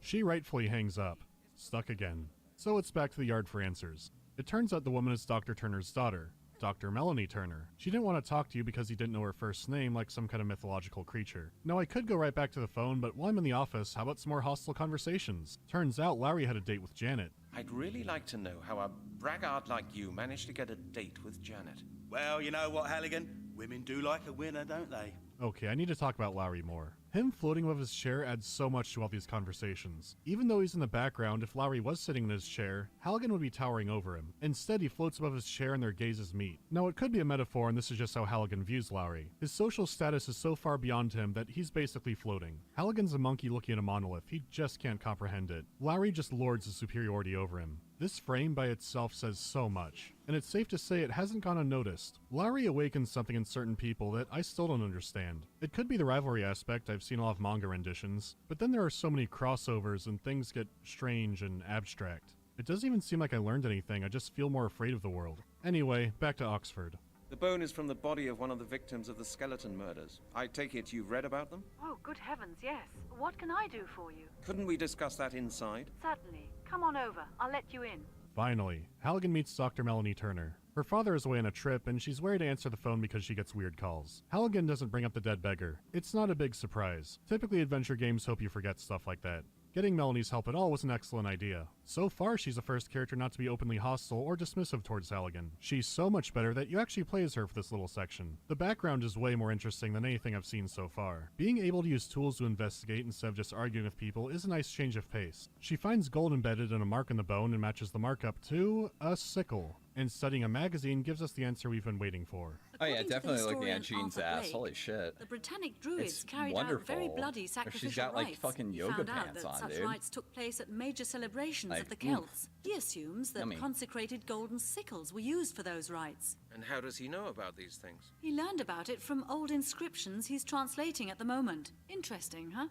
She rightfully hangs up. Stuck again. So it's back to the yard for answers. It turns out the woman is Dr. Turner's daughter, Dr. Melanie Turner. She didn't want to talk to you because you didn't know her first name like some kind of mythological creature. Now I could go right back to the phone, but while I'm in the office, how about some more hostile conversations? Turns out Larry had a date with Janet. I'd really like to know how a braggart like you managed to get a date with Janet. Well, you know what, Halligan? Women do like a winner, don't they? Okay, I need to talk about Lowry more. Him floating above his chair adds so much to all these conversations. Even though he's in the background, if Lowry was sitting in his chair, Halligan would be towering over him. Instead, he floats above his chair and their gazes meet. Now, it could be a metaphor, and this is just how Halligan views Lowry. His social status is so far beyond him that he's basically floating. Halligan's a monkey looking at a monolith. He just can't comprehend it. Lowry just lords his superiority over him. This frame by itself says so much, and it's safe to say it hasn't gone unnoticed. Lowry awakens something in certain people that I still don't understand. It could be the rivalry aspect, I've seen a lot of manga renditions, but then there are so many crossovers and things get strange and abstract. It doesn't even seem like I learned anything, I just feel more afraid of the world. Anyway, back to Oxford. The bone is from the body of one of the victims of the skeleton murders. I take it you've read about them? Oh, good heavens, yes. What can I do for you? Couldn't we discuss that inside? Certainly. Come on over. I'll let you in. Finally, Halligan meets Dr. Melanie Turner. Her father is away on a trip, and she's wary to answer the phone because she gets weird calls. Halligan doesn't bring up the dead beggar. It's not a big surprise. Typically, adventure games hope you forget stuff like that. Getting Melanie's help at all was an excellent idea. So far, she's the first character not to be openly hostile or dismissive towards Halligan. She's so much better that you actually play as her for this little section. The background is way more interesting than anything I've seen so far. Being able to use tools to investigate instead of just arguing with people is a nice change of pace. She finds gold embedded in a mark in the bone and matches the markup to a sickle. And studying a magazine gives us the answer we've been waiting for. Oh yeah, According to the definitely looking historian at Jean's Arthur ass. Blake, Holy shit. The Britannic Druids It's carried out very wonderful. bloody sacrificial She's got like rites. fucking He yoga found out pants that on, such dude. rites took place at major celebrations Like, of the oof. Celts. He assumes that Yummy. consecrated golden sickles were used for those rites. And how does he know about these things? He learned about it from old inscriptions he's translating at the moment. Interesting, huh?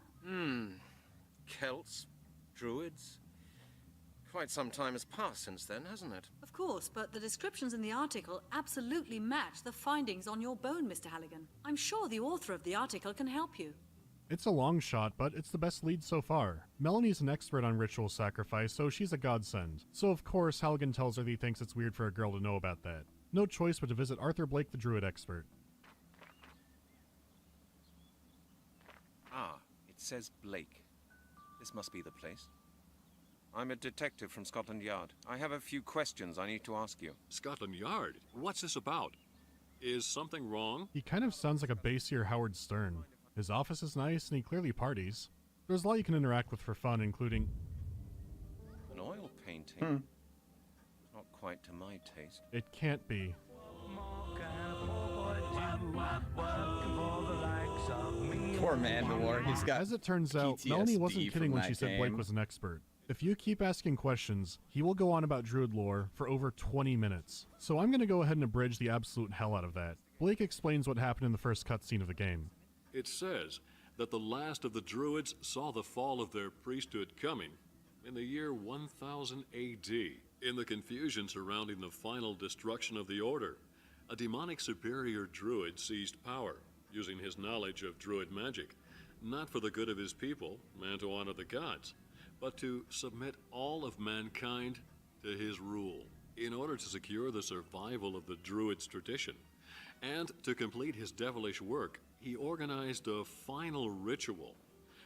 Celts? Druids? Quite some time has passed since then, hasn't it? Of course, but the descriptions in the article absolutely match the findings on your bone, Mr. Halligan. I'm sure the author of the article can help you. It's a long shot, but it's the best lead so far. Melanie's an expert on ritual sacrifice, so she's a godsend. So of course, Halligan tells her that he thinks it's weird for a girl to know about that. No choice but to visit Arthur Blake, the druid expert. Ah, it says Blake. This must be the place. I'm a detective from Scotland Yard. I have a few questions I need to ask you. Scotland Yard? What's this about? Is something wrong? He kind of sounds like a bassier Howard Stern. His office is nice, and he clearly parties. There's a lot you can interact with for fun, including... An oil painting? Not quite to my taste. It can't be. Poor Mandalore, he's got As it turns out, PTSD Melanie wasn't kidding from when that she said Blake game. was an expert. If you keep asking questions, he will go on about druid lore for over 20 minutes. So I'm going to go ahead and abridge the absolute hell out of that. Blake explains what happened in the first cutscene of the game. It says that the last of the Druids saw the fall of their priesthood coming in the year 1000 AD. In the confusion surrounding the final destruction of the Order, a demonic superior Druid seized power, using his knowledge of Druid magic, not for the good of his people, and to honor the gods, but to submit all of mankind to his rule. In order to secure the survival of the Druid's tradition, and to complete his devilish work, he organized a final ritual,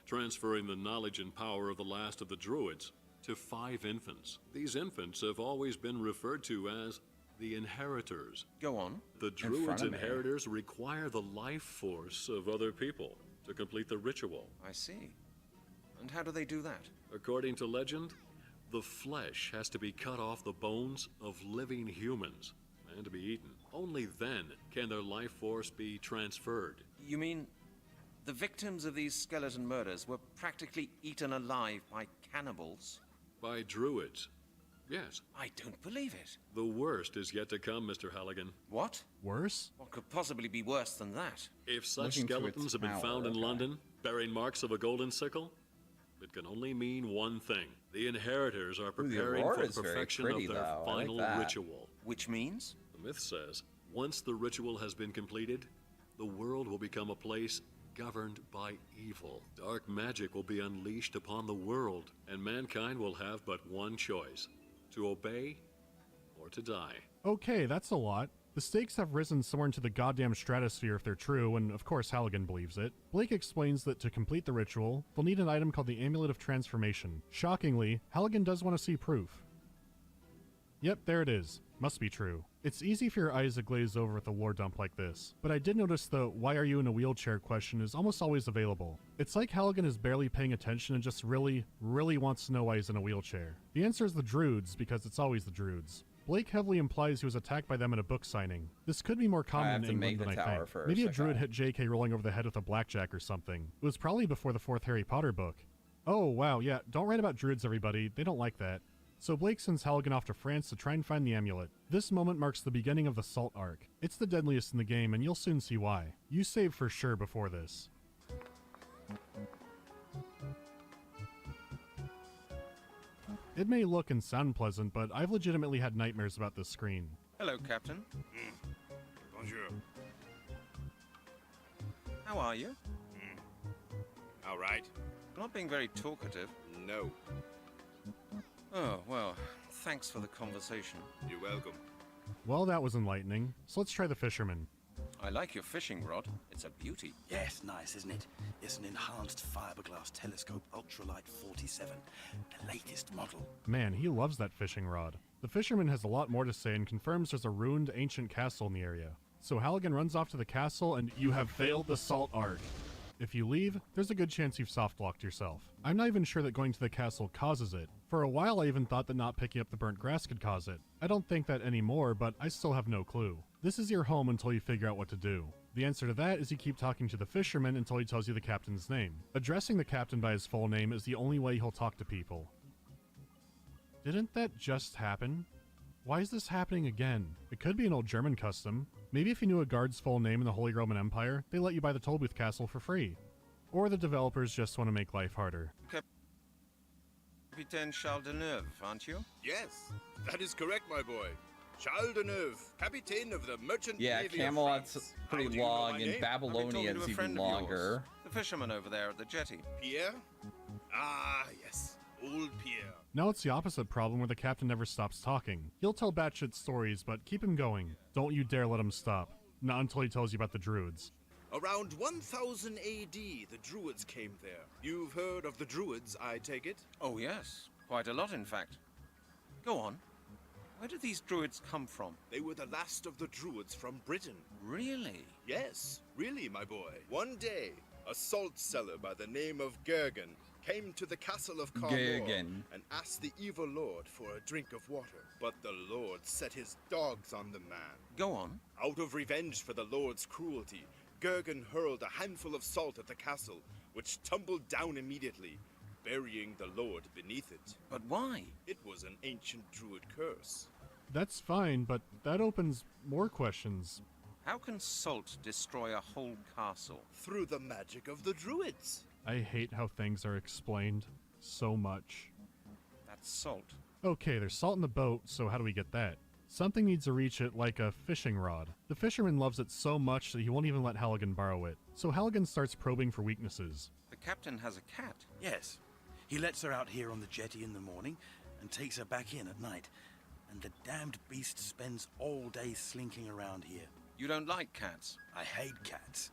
transferring the knowledge and power of the last of the Druids to 5 infants. These infants have always been referred to as the inheritors. Go on. The Druids' inheritors require the life force of other people to complete the ritual. I see. And how do they do that? According to legend, the flesh has to be cut off the bones of living humans and to be eaten. Only then can their life force be transferred. You mean the victims of these skeleton murders were practically eaten alive by cannibals? By Druids. Yes. I don't believe it. The worst is yet to come, Mr. Halligan. What? Worse? What could possibly be worse than that? If such Looking to skeletons its have been power, found in okay. London, bearing marks of a golden sickle, it can only mean one thing. The inheritors are preparing for the perfection of their final ritual. Which means? The myth says, once the ritual has been completed, the world will become a place governed by evil. Dark magic will be unleashed upon the world, and mankind will have but one choice: to obey or to die. Okay, that's a lot. The stakes have risen somewhere into the goddamn stratosphere if they're true, and of course Halligan believes it. Blake explains that to complete the ritual, they'll need an item called the Amulet of Transformation. Shockingly, Halligan does want to see proof. Yep, there it is. Must be true. It's easy for your eyes to glaze over with a lore dump like this, but I did notice the "why are you in a wheelchair" question is almost always available. It's like Halligan is barely paying attention and just really wants to know why he's in a wheelchair. The answer is the Druids, because it's always the Druids. Blake heavily implies he was attacked by them at a book signing. This could be more common in England than I think. Maybe a druid hit JK rolling over the head with a blackjack or something. It was probably before the 4th Harry Potter book. Oh wow, yeah, don't write about druids everybody, they don't like that. So Blake sends Halligan off to France to try and find the amulet. This moment marks the beginning of the Salt arc. It's the deadliest in the game, and you'll soon see why. You saved for sure before this. It may look and sound pleasant, but I've legitimately had nightmares about this screen. Hello, Captain. Bonjour. How are you? All right. Not being very talkative. No. Oh, well, thanks for the conversation. You're welcome. Well, that was enlightening. So let's try the fisherman. I like your fishing rod. It's a beauty. Yes, nice, isn't it? It's an enhanced fiberglass telescope ultralight 47, the latest model. Man, he loves that fishing rod. The fisherman has a lot more to say and confirms there's a ruined ancient castle in the area. So Halligan runs off to the castle and you have failed the salt art. If you leave, there's a good chance you've soft-locked yourself. I'm not even sure that going to the castle causes it. For a while I even thought that not picking up the burnt grass could cause it. I don't think that anymore, but I still have no clue. This is your home until you figure out what to do. The answer to that is you keep talking to the fisherman until he tells you the captain's name. Addressing the captain by his full name is the only way he'll talk to people. Didn't that just happen? Why is this happening again? It could be an old German custom. Maybe if you knew a guard's full name in the Holy Roman Empire, they let you buy the Tollbooth Castle for free. Or the developers just want to make life harder. Capitaine Charles de Neuve, aren't you? Yes, that is correct, my boy. Charles de Neuve, Captain of the Merchant Yeah, Navy Camelot's of France. pretty How do you know long, my and name? Babylonia is even longer. The fisherman over there at the jetty. Pierre? Ah, yes. Old Pierre. Now it's the opposite problem where the captain never stops talking. He'll tell batshit stories, but keep him going. Don't you dare let him stop. Not until he tells you about the Druids. Around 1000 AD, the Druids came there. You've heard of the Druids, I take it? Oh, yes. Quite a lot, in fact. Go on. Where did these Druids come from? They were the last of the Druids from Britain. Really? Yes, really, my boy. One day, a salt seller by the name of Gergen came to the castle of Carmore and asked the evil lord for a drink of water. But the lord set his dogs on the man. Go on. Out of revenge for the lord's cruelty, Gergen hurled a handful of salt at the castle, which tumbled down immediately, burying the lord beneath it. But why? It was an ancient druid curse. That's fine, but that opens more questions. How can salt destroy a whole castle? Through the magic of the druids. I hate how things are explained so much. That's salt. Okay, there's salt in the boat, so how do we get that? Something needs to reach it like a fishing rod. The fisherman loves it so much that he won't even let Halligan borrow it. So Halligan starts probing for weaknesses. The captain has a cat. Yes. He lets her out here on the jetty in the morning and takes her back in at night. And the damned beast spends all day slinking around here. You don't like cats? I hate cats.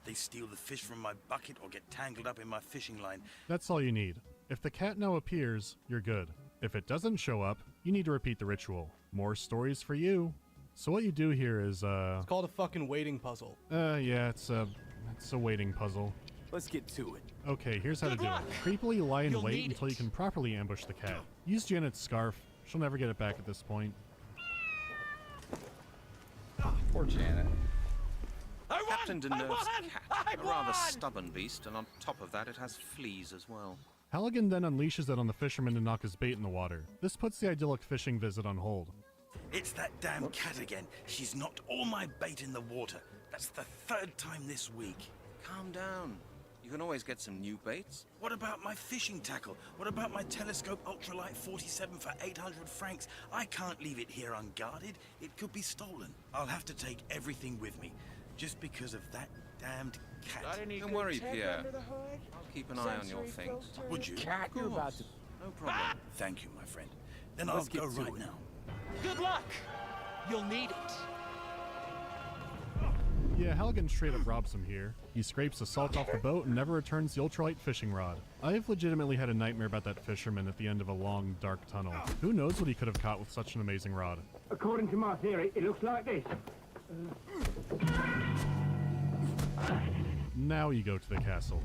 They steal the fish from my bucket or get tangled up in my fishing line. That's all you need. If the cat now appears, you're good. If it doesn't show up, you need to repeat the ritual. More stories for you. So what you do here is, It's called a fucking waiting puzzle. Yeah, it's a waiting puzzle. Let's get to it. Okay, here's how to do it. Creepily lie in wait until you can properly ambush the cat. Use Janet's scarf. She'll never get it back at this point. Poor Janet. Captain de Neuve's cat. A rather stubborn beast, and on top of that it has fleas as well. Halligan then unleashes it on the fisherman to knock his bait in the water. This puts the idyllic fishing visit on hold. It's that damn cat again. She's knocked all my bait in the water. That's the third time this week. Calm down. You can always get some new baits. What about my fishing tackle? What about my telescope ultralight 47 for 800 francs? I can't leave it here unguarded. It could be stolen. I'll have to take everything with me, just because of that damned cat. Don't worry, Pierre. I'll keep an eye on your things. Would you? Cat, you're about to... No problem. Thank you, my friend. Then I'll go right now. Good luck! You'll need it. Yeah, Halligan straight up robs him here. He scrapes the salt off the boat and never returns the ultralight fishing rod. I've legitimately had a nightmare about that fisherman at the end of a long, dark tunnel. Who knows what he could have caught with such an amazing rod? According to my theory, it looks like this. Now you go to the castle.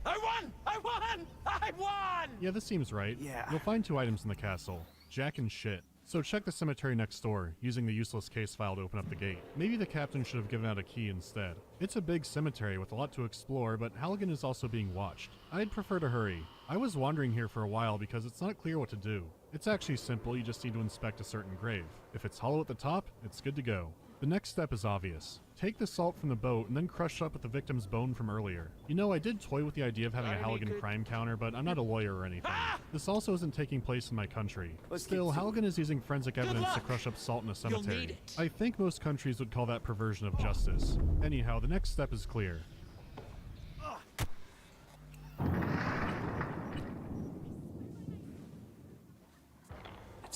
I won! I won! I won! Yeah, this seems right. Yeah. You'll find two items in the castle. Jack and shit. So check the cemetery next door, using the useless case file to open up the gate. Maybe the captain should have given out a key instead. It's a big cemetery with a lot to explore, but Halligan is also being watched. I'd prefer to hurry. I was wandering here for a while because it's not clear what to do. It's actually simple, you just need to inspect a certain grave. If it's hollow at the top, it's good to go. The next step is obvious. Take the salt from the boat and then crush up with the victim's bone from earlier. You know, I did toy with the idea of having a Halligan crime counter, but I'm not a lawyer or anything. This also isn't taking place in my country. Still, Halligan is using forensic evidence to crush up salt in a cemetery. I think most countries would call that perversion of justice. Anyhow, the next step is clear.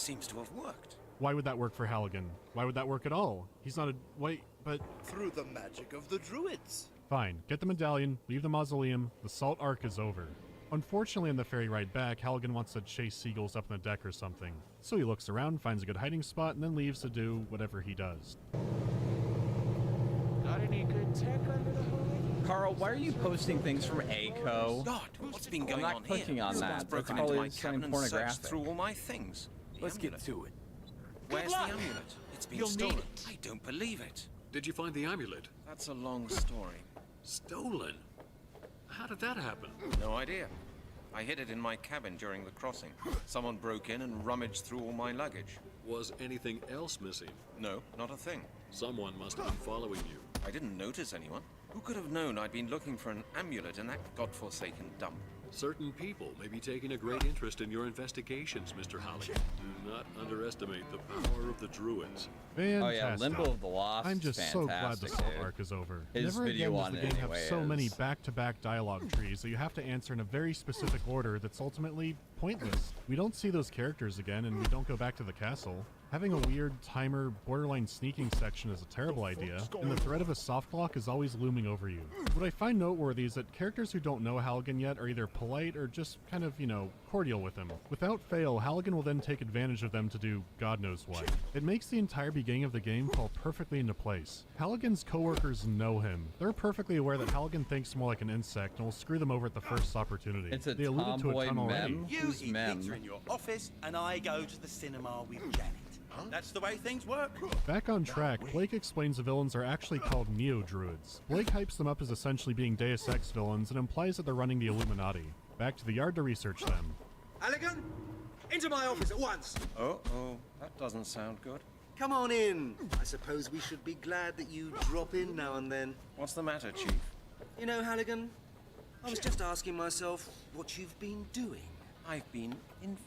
seems to have worked. Why would that work for Halligan? Why would that work at all? He's not a... Wait, but... Through the magic of the druids. Fine, get the medallion, leave the mausoleum, the salt arc is over. Unfortunately, on the ferry ride back, Halligan wants to chase seagulls up on the deck or something. So he looks around, finds a good hiding spot, and then leaves to do whatever he does. Got any good tech under the hood? Carl, why are you posting things from ACO? God, what's been going I'm on not clicking here? on Someone's that. That's broken into probably my something cabin and searched pornographic. through all my things. Let's get to it. Where's the amulet? It's been stolen. need I don't believe it. Did you find the amulet? That's a long story. Stolen? How did that happen? No idea. I hid it in my cabin during the crossing. Someone broke in and rummaged through all my luggage. Was anything else missing? No, not a thing. Someone must have been following you. I didn't notice anyone. Who could have known I'd been looking for an amulet in that godforsaken dump? Certain people may be taking a great interest in your investigations, Mr. Halligan. Do not underestimate the power of the druids. Fantastic. Oh yeah, Limbo of the Lost. I'm just so glad the fantastic, salt dude. arc is over. His Never video again on does the it game have anyway so many is- back-to-back dialogue trees that you have to answer in a very specific order that's ultimately pointless. We don't see those characters again, and we don't go back to the castle. Having a weird timer, borderline sneaking section is a terrible idea, and the threat of a soft lock is always looming over you. What I find noteworthy is that characters who don't know Halligan yet are either polite or just kind of, cordial with him. Without fail, Halligan will then take advantage of them to do God knows what. It makes the entire beginning of the game fall perfectly into place. Halligan's coworkers know him. They're perfectly aware that Halligan thinks more like an insect and will screw them over at the first opportunity. It's a They alluded to a tomboy ton already. mem. You Who's eat mem? pizza in your office, and I go to the cinema with Janet. That's the way things work. Back on track, Blake explains the villains are actually called Neo-Druids. Blake hypes them up as essentially being Deus Ex villains and implies that they're running the Illuminati. Back to the yard to research them. Halligan, into my office at once. Oh, that doesn't sound good. Come on in. I suppose we should be glad that you drop in now and then. What's the matter, Chief? You know, Halligan, I was just asking myself what you've been doing. I've been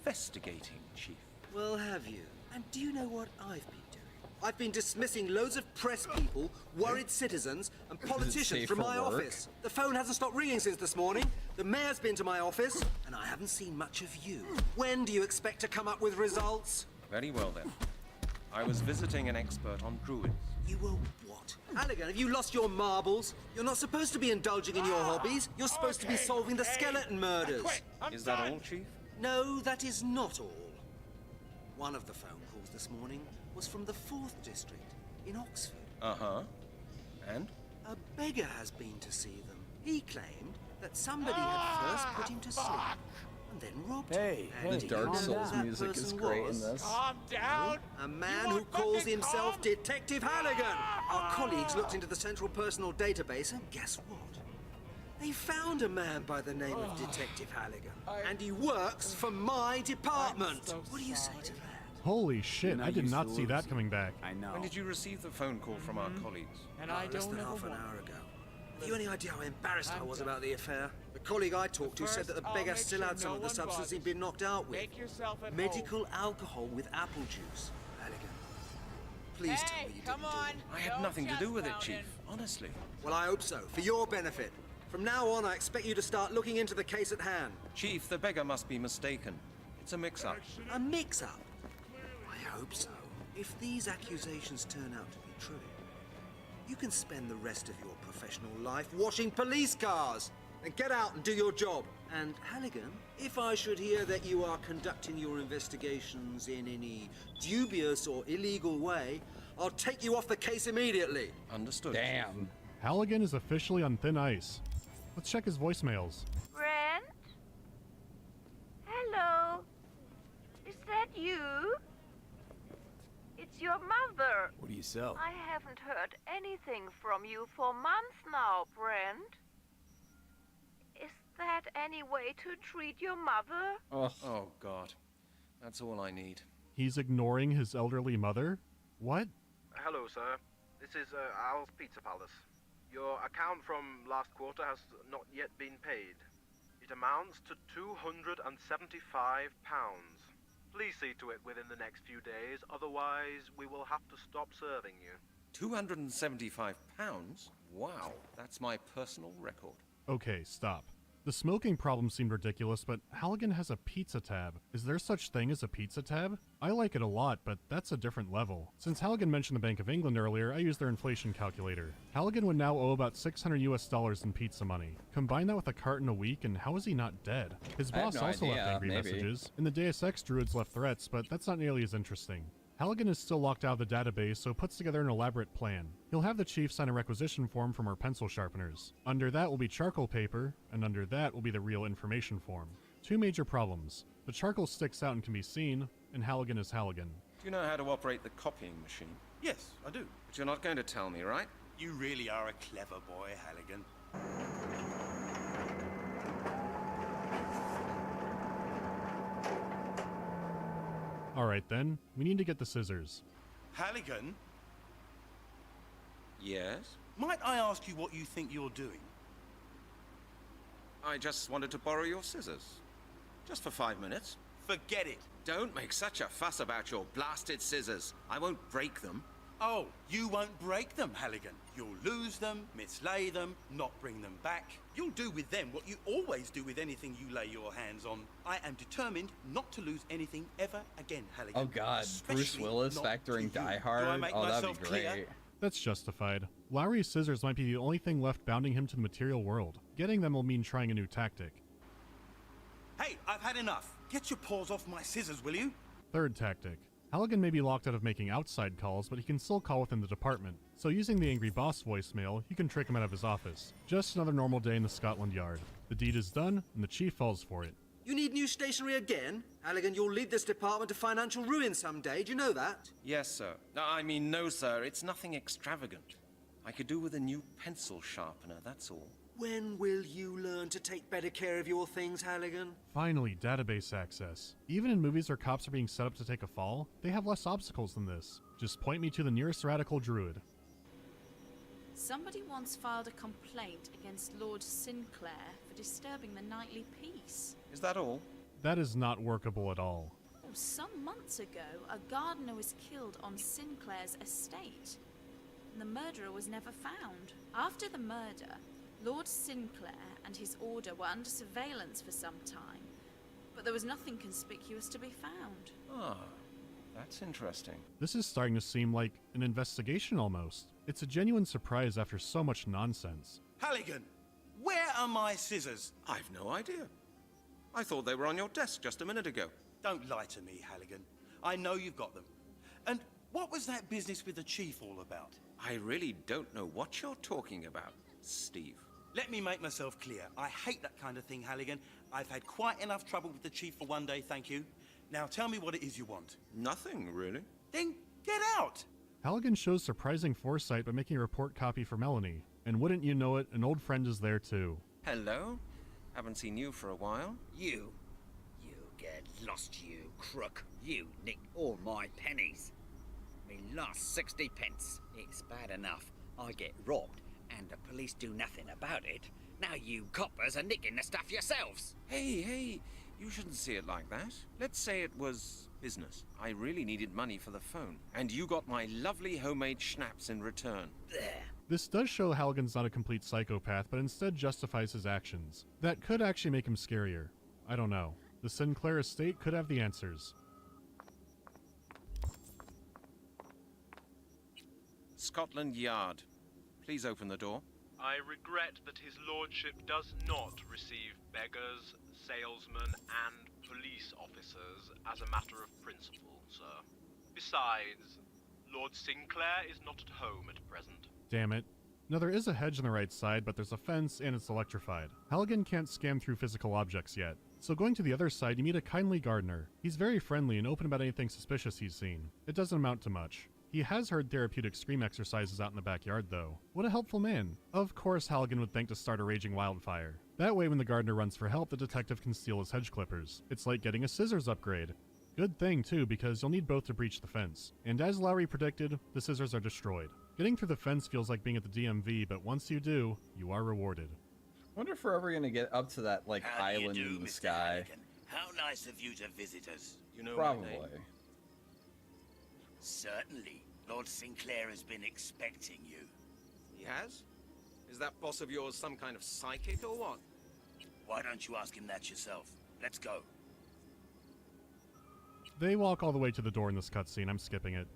investigating, Chief. Well, have you? And do you know what I've been doing? I've been dismissing loads of press people, worried citizens, and politicians safe from for my work? office. The phone hasn't stopped ringing since this morning. The mayor's been to my office, and I haven't seen much of you. When do you expect to come up with results? Very well, then. I was visiting an expert on druids. You were what? Halligan, have you lost your marbles? You're not supposed to be indulging in your hobbies. You're supposed to be solving the skeleton murders. Is that all, Chief? No, that is not all. One of the phone calls this morning was from the 4th District in Oxford. Uh-huh. And? A beggar has been to see them. He claimed that somebody had first put him to sleep and then robbed him. And The do you Dark know who Souls that music is person great was? in this. Calm down. A man who calls himself Detective Halligan. Our colleagues looked into the central personal database, and guess what? They found a man by the name of Detective Halligan, and he works for my department. What do you say to that? Holy shit, I did not see that coming back. I know. When did you receive the phone call from our colleagues? And I Less don't than ever half an want- hour ago. Have you any idea how embarrassed I was about the affair? The colleague I talked to said that the First, I'll beggar make still sure had some no of the one substance he'd bothers. been knocked out with. Make yourself at Medical alcohol with apple juice. Halligan, please tell Hey, me you come didn't on. do it. I had No nothing to do with it, chest Chief. pounding. Honestly. Well, I hope so, for your benefit. From now on, I expect you to start looking into the case at hand. Chief, the beggar must be mistaken. It's a mix-up. A mix-up? I hope so. If these accusations turn out to be true, you can spend the rest of your professional life washing police cars. Then get out and do your job. And Halligan, if I should hear that you are conducting your investigations in any dubious or illegal way, I'll take you off the case immediately. Understood. Damn. Halligan is officially on thin ice. Let's check his voicemails. Brent? Hello? Is that you? It's your mother. What do you sell? I haven't heard anything from you for months now, Brent. Is that any way to treat your mother? Oh, God. That's all I need. He's ignoring his elderly mother? What? Hello, sir. This is Al's Pizza Palace. Your account from last quarter has not yet been paid. It amounts to £275. Please see to it within the next few days, otherwise we will have to stop serving you. £275? Wow, that's my personal record. Okay, stop. The smoking problem seemed ridiculous, but Halligan has a pizza tab. Is there such thing as a pizza tab? I like it a lot, but that's a different level. Since Halligan mentioned the Bank of England earlier, I used their inflation calculator. Halligan would now owe about $600 in pizza money. Combine that with a carton a week, and how is he not dead? His boss also left angry messages, and the Deus Ex druids left threats, but that's not nearly as interesting. Halligan is still locked out of the database, so puts together an elaborate plan. He'll have the chief sign a requisition form from our pencil sharpeners. Under that will be charcoal paper, and under that will be the real information form. Two major problems. The charcoal sticks out and can be seen, and Halligan is Halligan. Do you know how to operate the copying machine? Yes, I do. But you're not going to tell me, right? You really are a clever boy, Halligan. Alright then, we need to get the scissors. Halligan? Yes? Might I ask you what you think you're doing? I just wanted to borrow your scissors. Just for 5 minutes. Forget it. Don't make such a fuss about your blasted scissors. I won't break them. Oh, you won't break them, Halligan. You'll lose them, mislay them, not bring them back. You'll do with them what you always do with anything you lay your hands on. I am determined not to lose anything ever again, Halligan. Oh god, Bruce Willis factoring Die Hard? Oh, that'd be great. Clear? That's justified. Lowry's scissors might be the only thing left bounding him to the material world. Getting them will mean trying a new tactic. Hey, I've had enough. Get your paws off my scissors, will you? Third tactic. Halligan may be locked out of making outside calls, but he can still call within the department. So using the angry boss voicemail, you can trick him out of his office. Just another normal day in the Scotland Yard. The deed is done, and the chief falls for it. You need new stationery again? Halligan, you'll lead this department to financial ruin someday, do you know that? Yes, sir. No, sir. It's nothing extravagant. I could do with a new pencil sharpener, that's all. When will you learn to take better care of your things, Halligan? Finally, database access. Even in movies where cops are being set up to take a fall, they have less obstacles than this. Just point me to the nearest radical druid. Somebody once filed a complaint against Lord Sinclair for disturbing the nightly peace. Is that all? That is not workable at all. Some months ago, a gardener was killed on Sinclair's estate, and the murderer was never found. After the murder, Lord Sinclair and his order were under surveillance for some time, but there was nothing conspicuous to be found. Ah, that's interesting. This is starting to seem like an investigation almost. It's a genuine surprise after so much nonsense. Halligan, where are my scissors? I've no idea. I thought they were on your desk just a minute ago. Don't lie to me, Halligan. I know you've got them. And what was that business with the chief all about? I really don't know what you're talking about, Steve. Let me make myself clear. I hate that kind of thing, Halligan. I've had quite enough trouble with the chief for one day, thank you. Now tell me what it is you want. Nothing, really. Then get out! Halligan shows surprising foresight by making a report copy for Melanie. And wouldn't you know it, an old friend is there too. Hello? Haven't seen you for a while. You get lost, you crook. You nicked all my pennies. Me last 60 pence. It's bad enough I get robbed and the police do nothing about it. Now you coppers are nicking the stuff yourselves. Hey, you shouldn't see it like that. Let's say it was business. I really needed money for the phone, and you got my lovely homemade schnapps in return. There. This does show Halligan's not a complete psychopath, but instead justifies his actions. That could actually make him scarier. I don't know. The Sinclair estate could have the answers. Scotland Yard. Please open the door. I regret that his lordship does not receive beggars, salesmen, and police officers as a matter of principle, sir. Besides, Lord Sinclair is not at home at present. Damn it. Now there is a hedge on the right side, but there's a fence and it's electrified. Halligan can't scan through physical objects yet. So going to the other side, you meet a kindly gardener. He's very friendly and open about anything suspicious he's seen. It doesn't amount to much. He has heard therapeutic scream exercises out in the backyard, though. What a helpful man. Of course Halligan would think to start a raging wildfire. That way when the gardener runs for help, the detective can steal his hedge clippers. It's like getting a scissors upgrade. Good thing, too, because you'll need both to breach the fence. And as Lowry predicted, the scissors are destroyed. Getting through the fence feels like being at the DMV, but once you do, you are rewarded. I wonder if we're ever gonna get up to that, like, island in the sky. Halligan? How nice of you to visit us. You know Probably. my name? Certainly. Lord Sinclair has been expecting you. He has? Is that boss of yours some kind of psychic or what? Why don't you ask him that yourself? Let's go. They walk all the way to the door in this cutscene. I'm skipping it.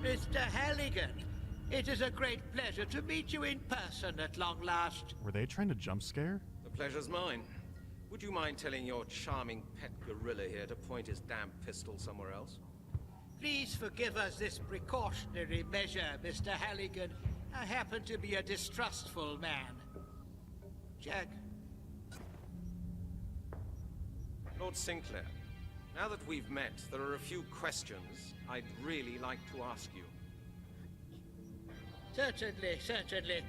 Mr. Halligan, it is a great pleasure to meet you in person at long last. Were they trying to jump scare? The pleasure's mine. Would you mind telling your charming pet gorilla here to point his damn pistol somewhere else? Please forgive us this precautionary measure, Mr. Halligan. I happen to be a distrustful man. Jack. Lord Sinclair, now that we've met, there are a few questions I'd really like to ask you. Certainly, certainly.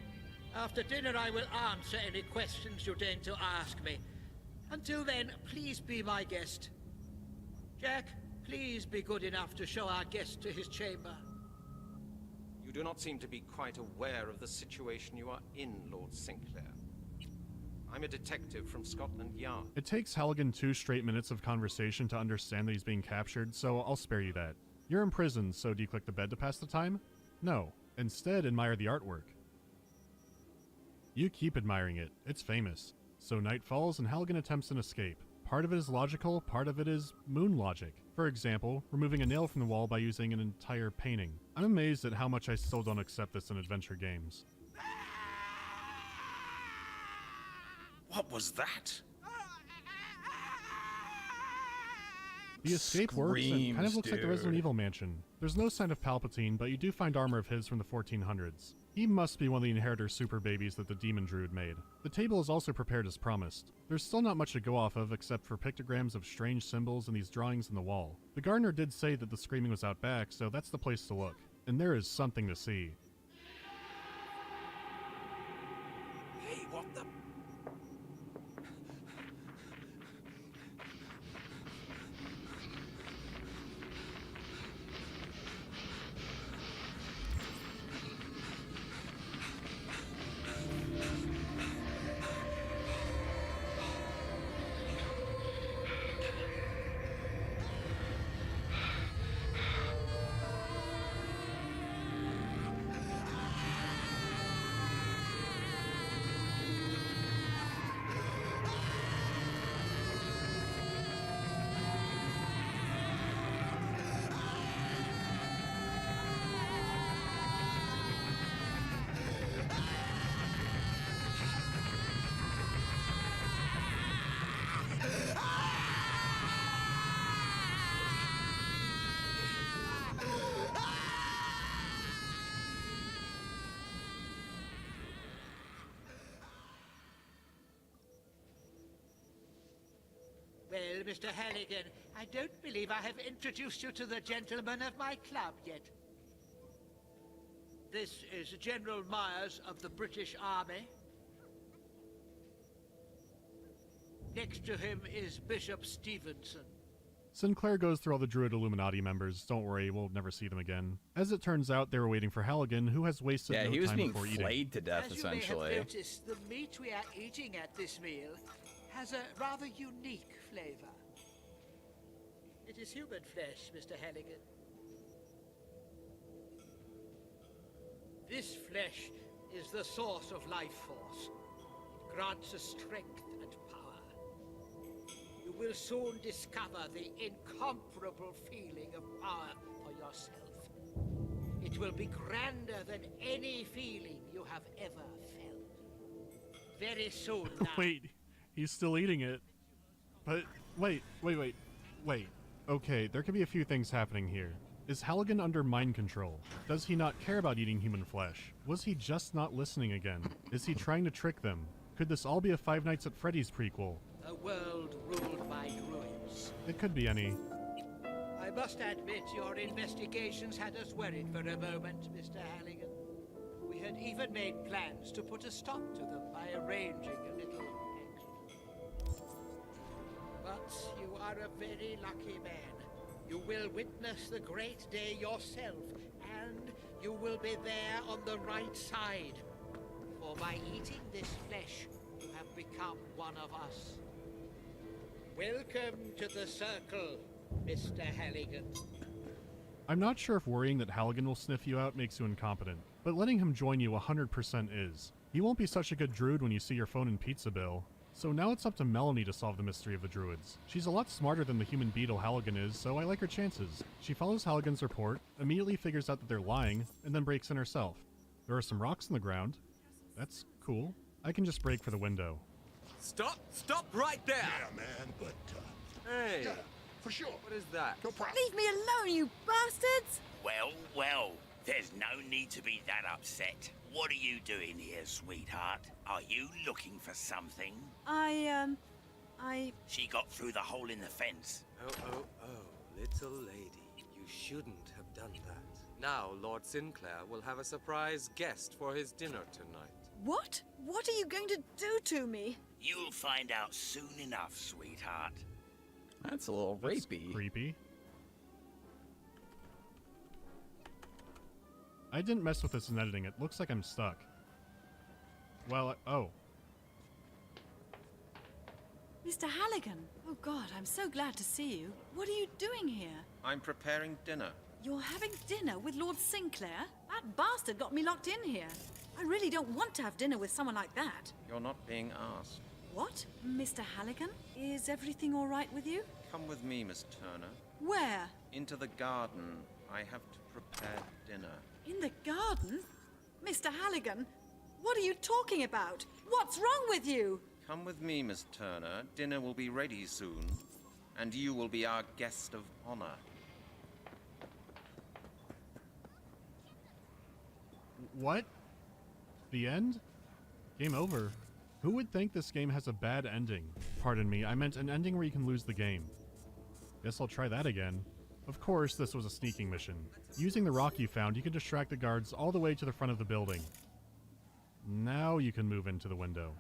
After dinner I will answer any questions you deign to ask me. Until then, please be my guest. Jack, please be good enough to show our guest to his chamber. You do not seem to be quite aware of the situation you are in, Lord Sinclair. I'm a detective from Scotland Yard. It takes Halligan 2 straight minutes of conversation to understand that he's being captured, so I'll spare you that. You're in prison, so do you click the bed to pass the time? No. Instead, admire the artwork. You keep admiring it. It's famous. So night falls and Halligan attempts an escape. Part of it is logical, part of it is moon logic. For example, removing a nail from the wall by using an entire painting. I'm amazed at how much I still don't accept this in adventure games. What was that? The escape works and kind of looks like the Resident Evil mansion. There's no sign of Palpatine, but you do find armor of his from the 1400s. He must be one of the inheritor super babies that the demon druid made. The table is also prepared as promised. There's still not much to go off of except for pictograms of strange symbols and these drawings in the wall. The gardener did say that the screaming was out back, so that's the place to look. And there is something to see. Hey, what the... Well, Mr. Halligan, I don't believe I have introduced you to the gentlemen of my club yet. This is General Myers of the British Army. Next to him is Bishop Stevenson. Sinclair goes through all the Druid Illuminati members. Don't worry, we'll never see them again. As it turns out, they were waiting for Halligan, who has wasted no time before eating. Yeah, he was being flayed to death, essentially. As you may have noticed, the meat we are eating at this meal has a rather unique flavor. It is human flesh, Mr. Halligan. This flesh is the source of life force. It grants us strength and power. You will soon discover the incomparable feeling of power for yourself. It will be grander than any feeling you have ever felt. Very soon now. Wait, he's still eating it. But, wait. Okay, there could be a few things happening here. Is Halligan under mind control? Does he not care about eating human flesh? Was he just not listening again? Is he trying to trick them? Could this all be a Five Nights at Freddy's prequel? A world ruled by druids. It could be any. I must admit your investigations had us worried for a moment, Mr. Halligan. We had even made plans to put a stop to them by arranging a little extra. But you are a very lucky man. You will witness the great day yourself, and you will be there on the right side. For by eating this flesh, you have become one of us. Welcome to the circle, Mr. Halligan. I'm not sure if worrying that Halligan will sniff you out makes you incompetent, but letting him join you 100% is. He won't be such a good druid when you see your phone and pizza bill. So now it's up to Melanie to solve the mystery of the druids. She's a lot smarter than the human beetle Halligan is, so I like her chances. She follows Halligan's report, immediately figures out that they're lying, and then breaks in herself. There are some rocks in the ground. That's cool. I can just break for the window. Stop right there! Yeah, man, but, Hey! yeah, for sure. What is that? No problem. Leave me alone, you bastards! Well, there's no need to be that upset. What are you doing here, sweetheart? Are you looking for something? I... She got through the hole in the fence. Oh, little lady. You shouldn't have done that. Now, Lord Sinclair will have a surprise guest for his dinner tonight. What? What are you going to do to me? You'll find out soon enough, sweetheart. That's a little rapey. Creepy. I didn't mess with this in editing. It looks like I'm stuck. Well, oh. Mr. Halligan. Oh God, I'm so glad to see you. What are you doing here? I'm preparing dinner. You're having dinner with Lord Sinclair? That bastard got me locked in here. I really don't want to have dinner with someone like that. You're not being asked. What? Mr. Halligan? Is everything all right with you? Come with me, Miss Turner. Where? Into the garden. I have to prepare dinner. In the garden? Mr. Halligan, what are you talking about? What's wrong with you? Come with me, Miss Turner. Dinner will be ready soon. And you will be our guest of honor. What? The end? Game over. Who would think this game has a bad ending? Pardon me, I meant an ending where you can lose the game. Guess I'll try that again. Of course, this was a sneaking mission. Using the rock you found, you can distract the guards all the way to the front of the building. Now you can move into the window.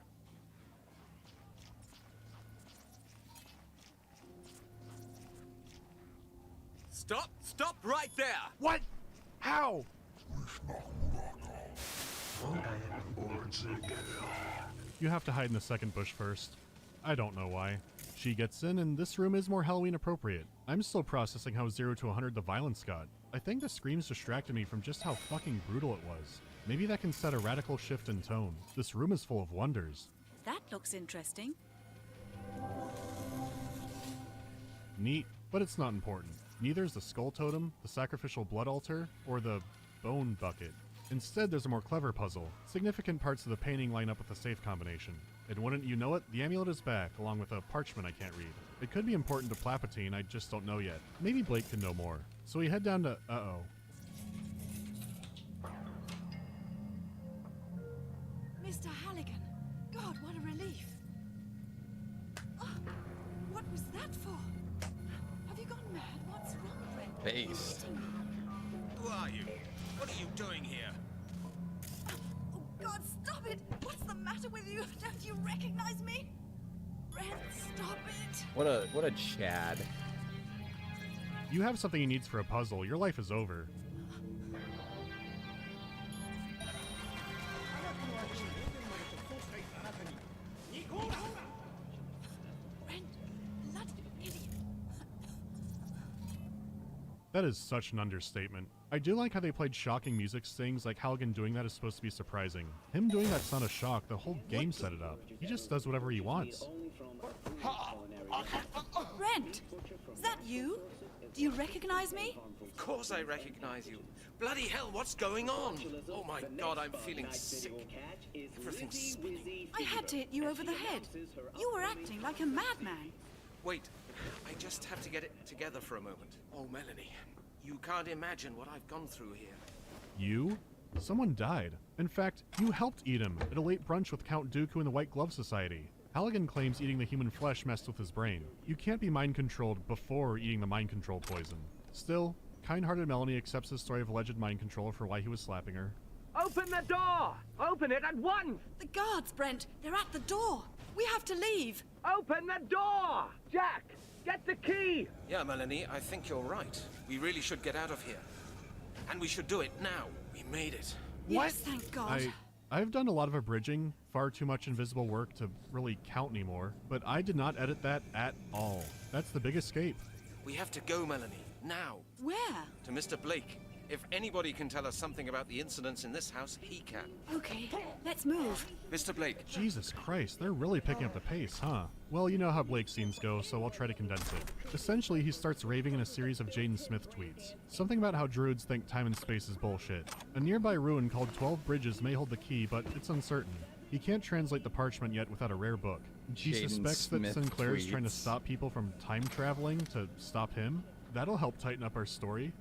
Stop right there! What? How? You have to hide in the second bush first. I don't know why. She gets in, and this room is more Halloween appropriate. I'm still processing how 0 to 100 the violence got. I think the screams distracted me from just how fucking brutal it was. Maybe that can set a radical shift in tone. This room is full of wonders. That looks interesting. Neat, but it's not important. Neither is the skull totem, the sacrificial blood altar, or the bone bucket. Instead, there's a more clever puzzle. Significant parts of the painting line up with the safe combination. And wouldn't you know it, the amulet is back, along with a parchment I can't read. It could be important to Plapatine, I just don't know yet. Maybe Blake can know more. So we head down to... uh-oh. Mr. Halligan. God, what a relief. Oh, what was that for? Have you gone mad? What's wrong, Brent? Based. Who are you? What are you doing here? Oh, God, stop it! What's the matter with you? Don't you recognize me? Brent, stop it! What a Chad. You have something he needs for a puzzle. Your life is over. That is such an understatement. I do like how they played shocking music stings, like Halligan doing that is supposed to be surprising. Him doing that's not a shock, the whole game set it up. He just does whatever he wants. Brent! Is that you? Do you recognize me? Of course I recognize you. Bloody hell, what's going on? Oh my God, I'm feeling sick. Everything's spinning. I had to hit you over the head. You were acting like a madman. Wait, I just have to get it together for a moment. Oh, Melanie, you can't imagine what I've gone through here. You? Someone died. In fact, you helped eat him at a late brunch with Count Dooku and the White Glove Society. Halligan claims eating the human flesh messed with his brain. You can't be mind-controlled before eating the mind-control poison. Still, kind-hearted Melanie accepts the story of alleged mind control for why he was slapping her. Open the door! Open it at once! The guards, Brent! They're at the door! We have to leave! Open the door! Jack, get the key! Yeah, Melanie, I think you're right. We really should get out of here. And we should do it now. We made it. Yes, thank God. I've done a lot of abridging, far too much invisible work to really count anymore, but I did not edit that at all. That's the big escape. We have to go, Melanie. Now. Where? To Mr. Blake. If anybody can tell us something about the incidents in this house, he can. Okay, let's move. Mr. Blake. Jesus Christ, they're really picking up the pace, huh? Well, you know how Blake's scenes go, so I'll try to condense it. Essentially, he starts raving in a series of Jaden Smith tweets. Something about how druids think time and space is bullshit. A nearby ruin called 12 Bridges may hold the key, but it's uncertain. He can't translate the parchment yet without a rare book. He suspects that Sinclair's trying to stop people from time traveling to stop him. That'll help tighten up our story.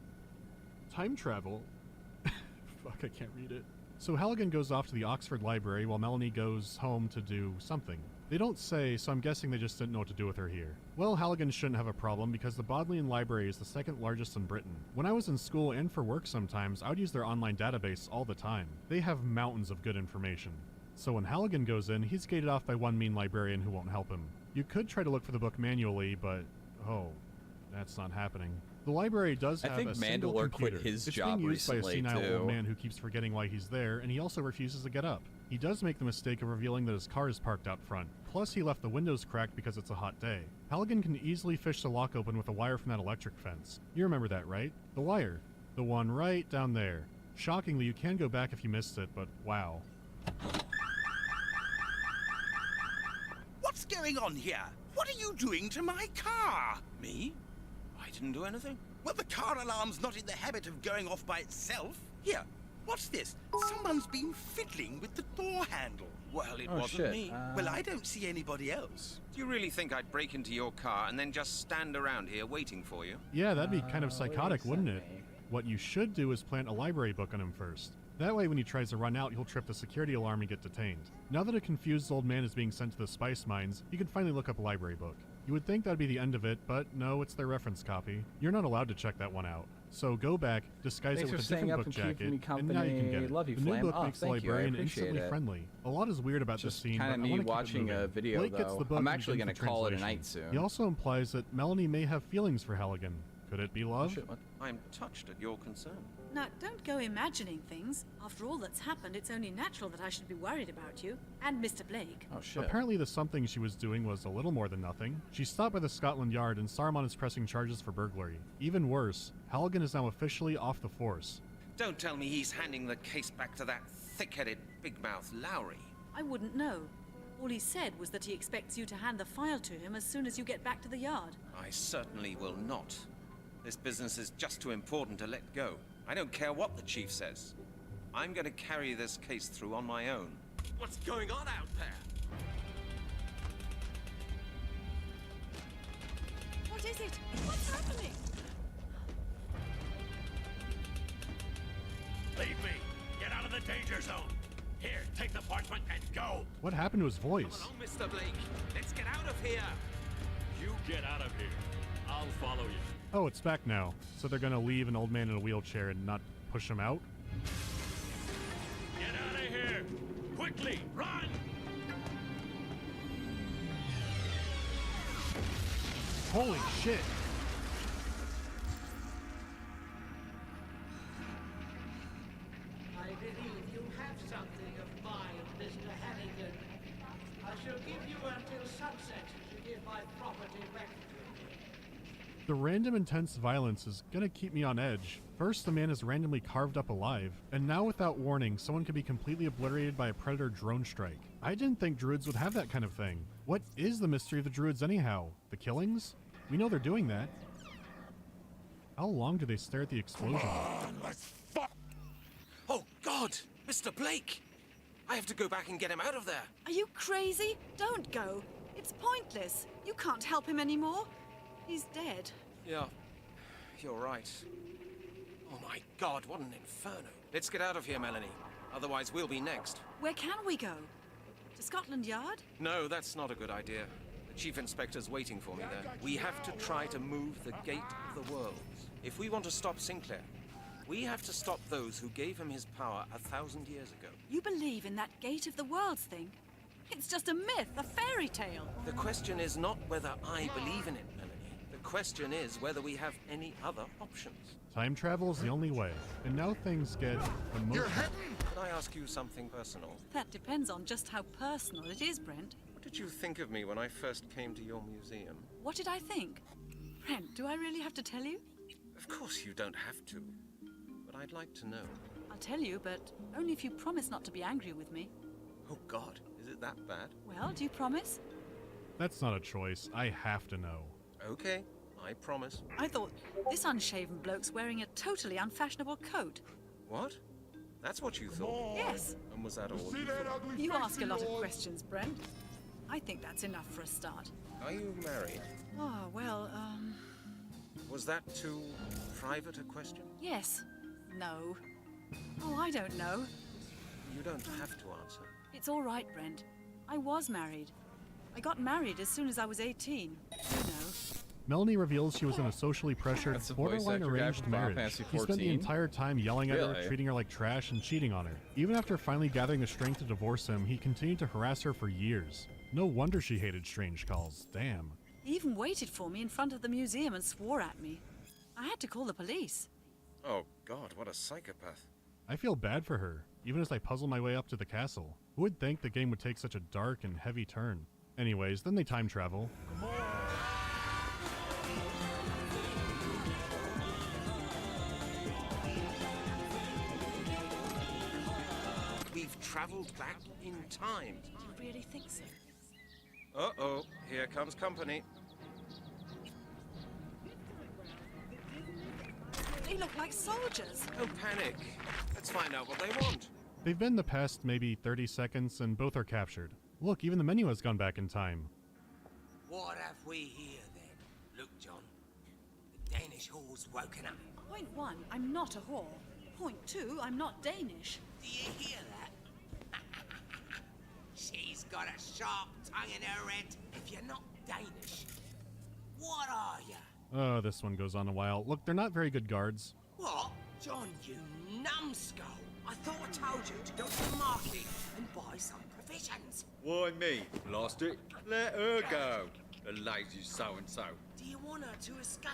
Time travel? Fuck, I can't read it. So Halligan goes off to the Oxford Library while Melanie goes home to do something. They don't say, so I'm guessing they just didn't know what to do with her here. Well, Halligan shouldn't have a problem because the Bodleian Library is the second largest in Britain. When I was in school and for work sometimes, I would use their online database all the time. They have mountains of good information. So when Halligan goes in, he's gated off by one mean librarian who won't help him. You could try to look for the book manually, but oh, that's not happening. The library does have a single computer. Quit his it's job being used by a senile too. old man who keeps forgetting why he's there, and he also refuses to get up. He does make the mistake of revealing that his car is parked out front. Plus, he left the windows cracked because it's a hot day. Halligan can easily fish the lock open with a wire from that electric fence. You remember that, right? The wire. The one right down there. Shockingly, you can go back if you missed it, but wow. What's going on here? What are you doing to my car? Me? I didn't do anything. Well, the car alarm's not in the habit of going off by itself. Here, what's this? Someone's been fiddling with the door handle. Well, it wasn't me. Well, I don't see anybody else. Do you really think I'd break into your car and then just stand around here waiting for you? Yeah, that'd be kind of psychotic, wouldn't it? What you should do is plant a library book on him first. That way when he tries to run out, he'll trip the security alarm and get detained. Now that a confused old man is being sent to the spice mines, you can finally look up a library book. You would think that'd be the end of it, but no, it's their reference copy. You're not allowed to check that one out. So go back, disguise it with a different book jacket, and now you can get it. Love you, the new Flam. book makes the Thank you, I librarian appreciate instantly it. friendly. A lot is weird about this scene, but Kind of I me want to watching keep it a moving. video, Blake gets though. the book I'm and actually begins gonna the call it a translation. night soon. He also implies that Melanie may have feelings for Halligan. Could it be love? I'm touched at your concern. Now, don't go imagining things. After all that's happened, it's only natural that I should be worried about you. And Mr. Blake. Oh, shit. Apparently the something she was doing was a little more than nothing. She stopped by the Scotland Yard and Saruman is pressing charges for burglary. Even worse, Halligan is now officially off the force. Don't tell me he's handing the case back to that thick-headed, big-mouth Lowry. I wouldn't know. All he said was that he expects you to hand the file to him as soon as you get back to the yard. I certainly will not. This business is just too important to let go. I don't care what the chief says. I'm going to carry this case through on my own. What's going on out there? What is it? What's happening? Leave me. Get out of the danger zone. Here, take the parchment and go. What happened to his voice? Come along, Mr. Blake. Let's get out of here. You get out of here. I'll follow you. Oh, it's back now. So they're gonna leave an old man in a wheelchair and not push him out? Get out of here. Quickly, run. Holy shit! I believe you have something of mine, Mr. Hannigan. I shall give you until sunset to give my property back to you. The random intense violence is gonna keep me on edge. First, the man is randomly carved up alive, and now without warning, someone could be completely obliterated by a predator drone strike. I didn't think druids would have that kind of thing. What is the mystery of the druids anyhow? The killings? We know they're doing that. How long do they stare at the explosion? Oh, God! Mr. Blake! I have to go back and get him out of there. Are you crazy? Don't go. It's pointless. You can't help him anymore. He's dead. Yeah, you're right. Oh my God, what an inferno. Let's get out of here, Melanie. Otherwise, we'll be next. Where can we go? To Scotland Yard? No, that's not a good idea. The chief inspector's waiting for me there. We have to try to move the gate of the world. If we want to stop Sinclair, we have to stop those who gave him his power 1,000 years ago. You believe in that Gate of the Worlds thing? It's just a myth, a fairy tale. The question is not whether I believe in it, Melanie. The question is whether we have any other options. Time travel is the only way, and now things get emotional. Can I ask you something personal? That depends on just how personal it is, Brent. What did you think of me when I first came to your museum? What did I think? Brent, do I really have to tell you? Of course you don't have to. but I'd like to know. I'll tell you, but only if you promise not to be angry with me. Oh God, is it that bad? Well, do you promise? That's not a choice. I have to know. Okay, I promise. I thought this unshaven bloke's wearing a totally unfashionable coat. What? That's what you thought? Yes. And was that all See you that thought? ugly You face ask a of lot of yours? questions, Brent. I think that's enough for a start. Are you married? Oh, well, Was that too private a question? yes. No. Oh, I don't know. You don't have to answer. It's all right, Brent. I was married. I got married as soon as I was 18. You know. Melanie reveals she was in a socially pressured, That's the voice borderline actor guy arranged from Final marriage. Fantasy He spent the 14? entire time yelling at her, Really? treating her like trash, and cheating on her. Even after finally gathering the strength to divorce him, he continued to harass her for years. No wonder she hated strange calls. Damn. He even waited for me in front of the museum and swore at me. I had to call the police. Oh God, what a psychopath. I feel bad for her, even as I puzzle my way up to the castle. Who would think the game would take such a dark and heavy turn? Anyways, then they time travel. We've traveled back in time. Do you really think so? Uh-oh, here comes company. They look like soldiers. No panic. Let's find out what they want. They've been the past maybe 30 seconds, and both are captured. Look, even the menu has gone back in time. What have we here, then? Look, John. The Danish whore's woken up. Point 1, I'm not a whore. Point 2, I'm not Danish. Do you hear that? She's got a sharp tongue in her head. If you're not Danish, what are you? Oh, this one goes on a while. Look, they're not very good guards. What? John, you numbskull. I thought I told you to go to the market and buy some provisions. Why me? Lost it? Let her go. The lazy so-and-so. Do you want her to escape?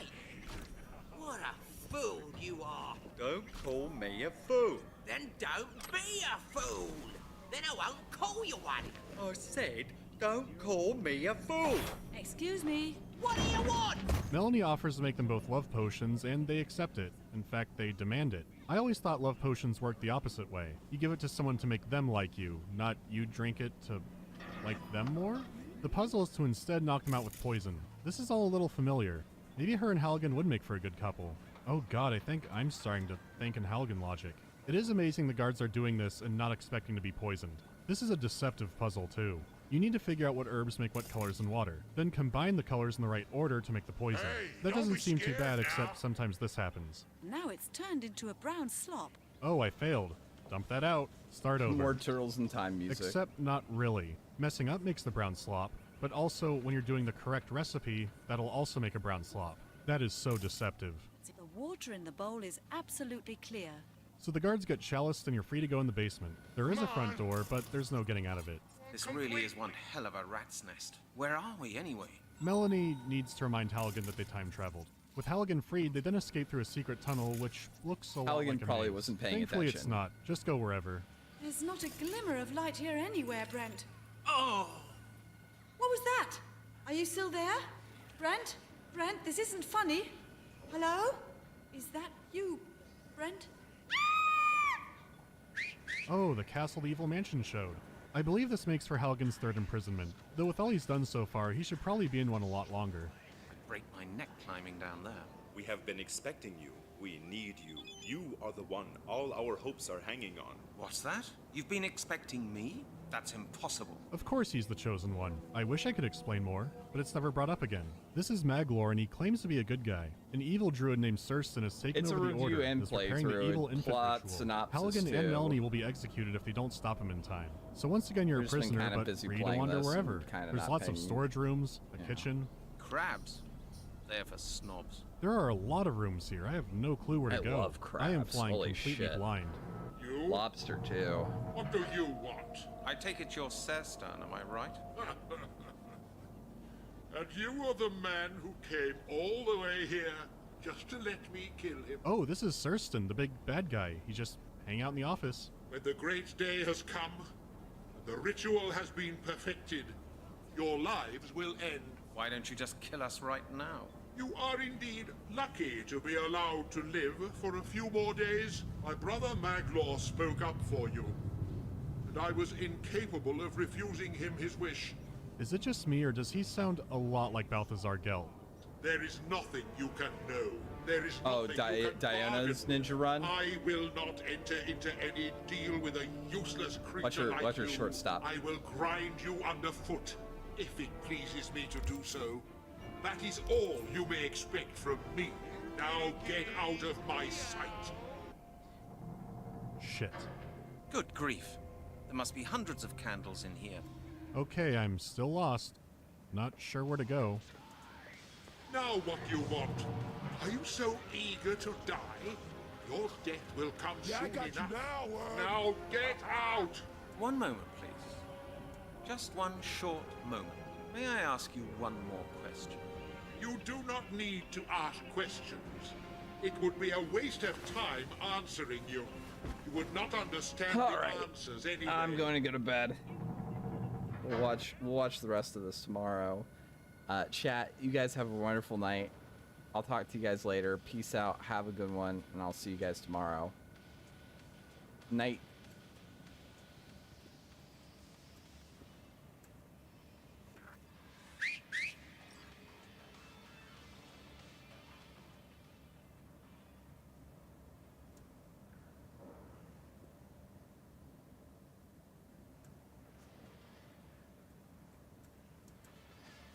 What a fool you are. Don't call me a fool. Then don't be a fool. Then I won't call you one. I said, don't call me a fool. Excuse me. What do you want? Melanie offers to make them both love potions, and they accept it. In fact, they demand it. I always thought love potions worked the opposite way. You give it to someone to make them like you, not you drink it to like them more? The puzzle is to instead knock them out with poison. This is all a little familiar. Maybe her and Halligan would make for a good couple. Oh god, I think I'm starting to think in Halligan logic. It is amazing the guards are doing this and not expecting to be poisoned. This is a deceptive puzzle too. You need to figure out what herbs make what colors in water, then combine the colors in the right order to make the poison. That doesn't seem too bad, except sometimes this happens. Now it's turned into a brown slop. Oh, I failed. Dump that out. Start over. More Turtles in Time music. Except not really. Messing up makes the brown slop, but also when you're doing the correct recipe, that'll also make a brown slop. That is so deceptive. The water in the bowl is absolutely clear. So the guards get chaliced and you're free to go in the basement. There is a front door, but there's no getting out of it. This really is one hell of a rat's nest. Where are we anyway? Melanie needs to remind Halligan that they time traveled. With Halligan freed, they then escape through a secret tunnel, which looks a lot Halligan like a probably maze. wasn't paying Thankfully, attention. it's not. Just go wherever. There's not a glimmer of light here anywhere, Brent. Oh! What was that? Are you still there? Brent? Brent, this isn't funny. Hello? Is that you, Brent? Oh, the Castle the Evil Mansion showed. I believe this makes for Halligan's third imprisonment, though with all he's done so far, he should probably be in one a lot longer. I'd break my neck climbing down there. We have been expecting you. We need you. You are the one all our hopes are hanging on. What's that? You've been expecting me? That's impossible. Of course he's the chosen one. I wish I could explain more, but it's never brought up again. This is Maglor, and he claims to be a good guy. An evil druid named Surston has taken It's a over the review Order and is preparing the playthrough, evil and infant plot ritual. synopsis Halligan too. and Melanie will be executed if they don't stop him in time. So once again, you're a I've just been prisoner, kinda but busy free to playing wander this and wherever. kinda There's not lots of paying- storage rooms, a kitchen. Crabs? They're for snobs. There are a lot of rooms here. I have no clue where to I go. love I am crabs. flying Holy completely shit. blind. You? Lobster too. What do you want? I take it you're Serstan, am I right? And you are the man who came all the way here just to let me kill him. Oh, this is Surston, the big bad guy. He just hang out in the office. When the great day has come, and the ritual has been perfected, your lives will end. Why don't you just kill us right now? You are indeed lucky to be allowed to live for a few more days. My brother Maglaw spoke up for you, and I was incapable of refusing him his wish. Is it just me, or does he sound a lot like Balthazar Gelt? There is nothing you can know. There is nothing you can Diana's bargain. ninja run. I will not enter into any deal with a useless creature like watch your you. short stop. I will grind you underfoot, if it pleases me to do so. That is all you may expect from me. Now get out of my sight. Shit. Good grief. There must be hundreds of candles in here. Okay, I'm still lost. Not sure where to go. Now what you want? Are you so eager to die? Your death will come soon enough. Now get out! One moment, please. Just one short moment. May I ask you one more question? You do not need to ask questions. It would be a waste of time answering you. You would not understand All the right. answers anyway. I'm going to go to bed. We'll watch the rest of this tomorrow. Chat, you guys have a wonderful night. I'll talk to you guys later. Peace out. Have a good one, and I'll see you guys tomorrow. Night.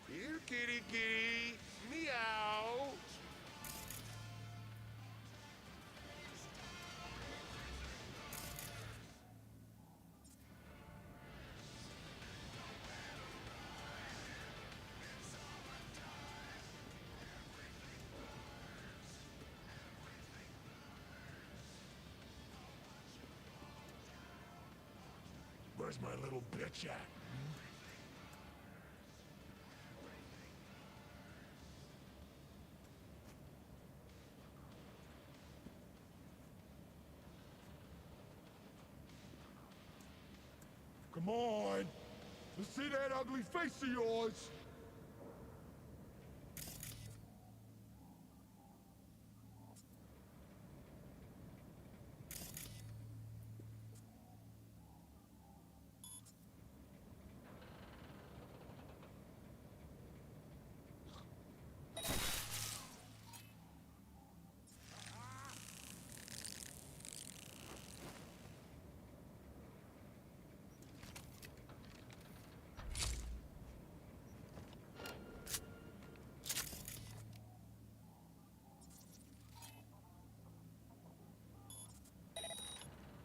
Here, kitty, kitty. Meow. Where's my little bitch at? Come on! Let's see that ugly face of yours!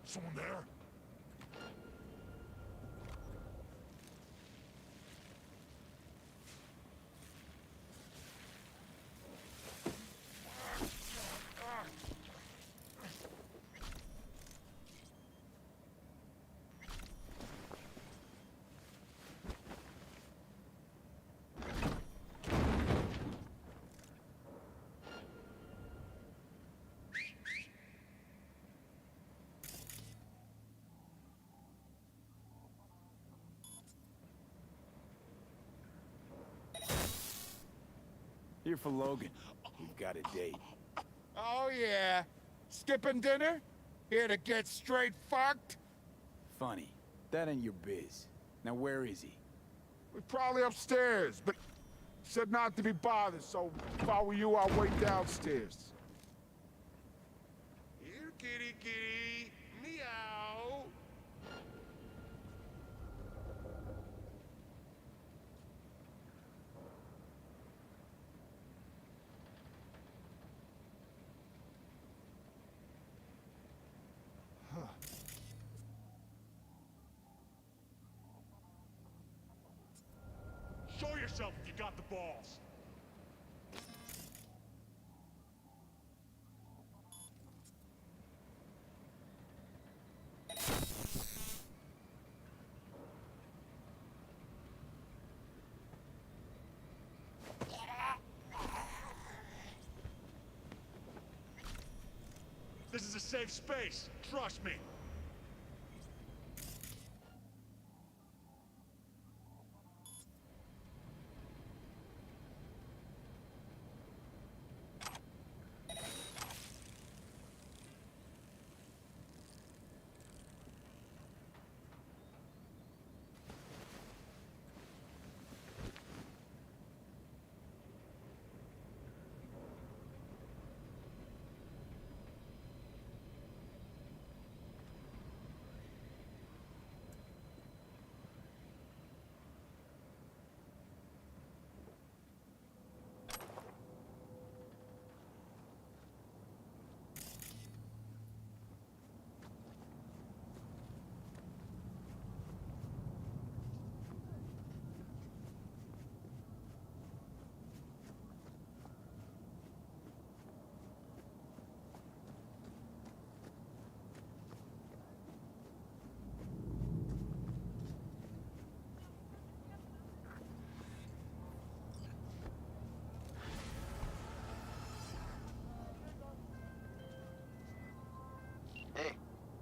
Someone there? Here for Logan. We've got a date. Oh yeah. Skipping dinner? Here to get straight fucked? Funny. That ain't your biz. Now where is he? We're probably upstairs, but said not to be bothered, so if I were you, I'll wait downstairs. Here, kitty, kitty. Meow. Show yourself if you got the balls. This is a safe space. Trust me.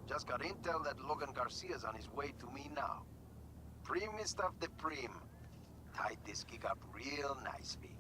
Just got intel that Logan Garcia's on his way to me now. Primest of the prim. Tied this gig up real nicely.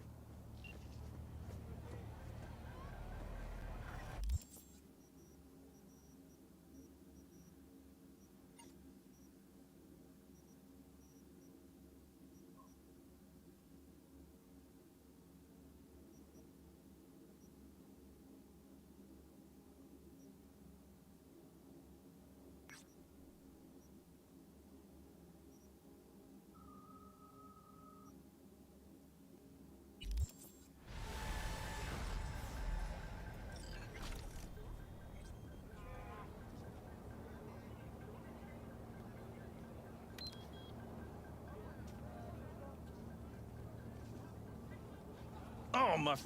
Oh, my...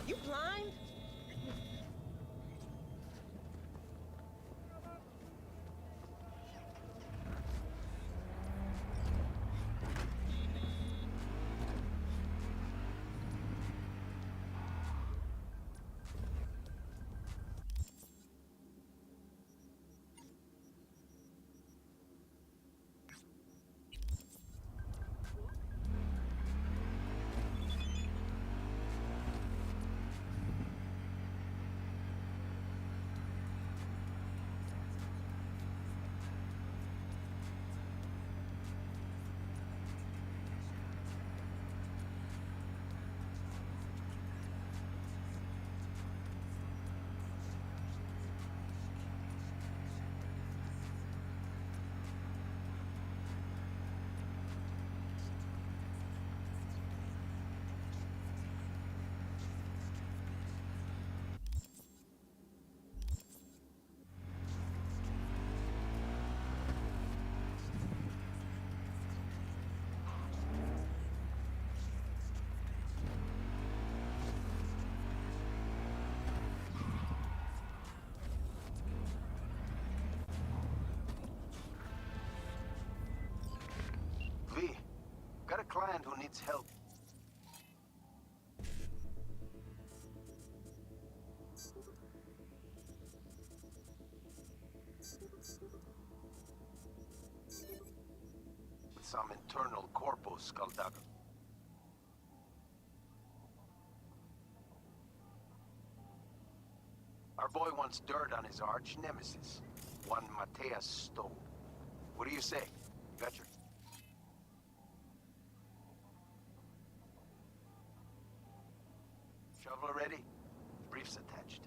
You blind? V, got a client who needs help. With some internal corpus skulldugger. Our boy wants dirt on his arch nemesis, one Mateus Stowe. What do you say? Got your... Shovel ready? Briefs attached.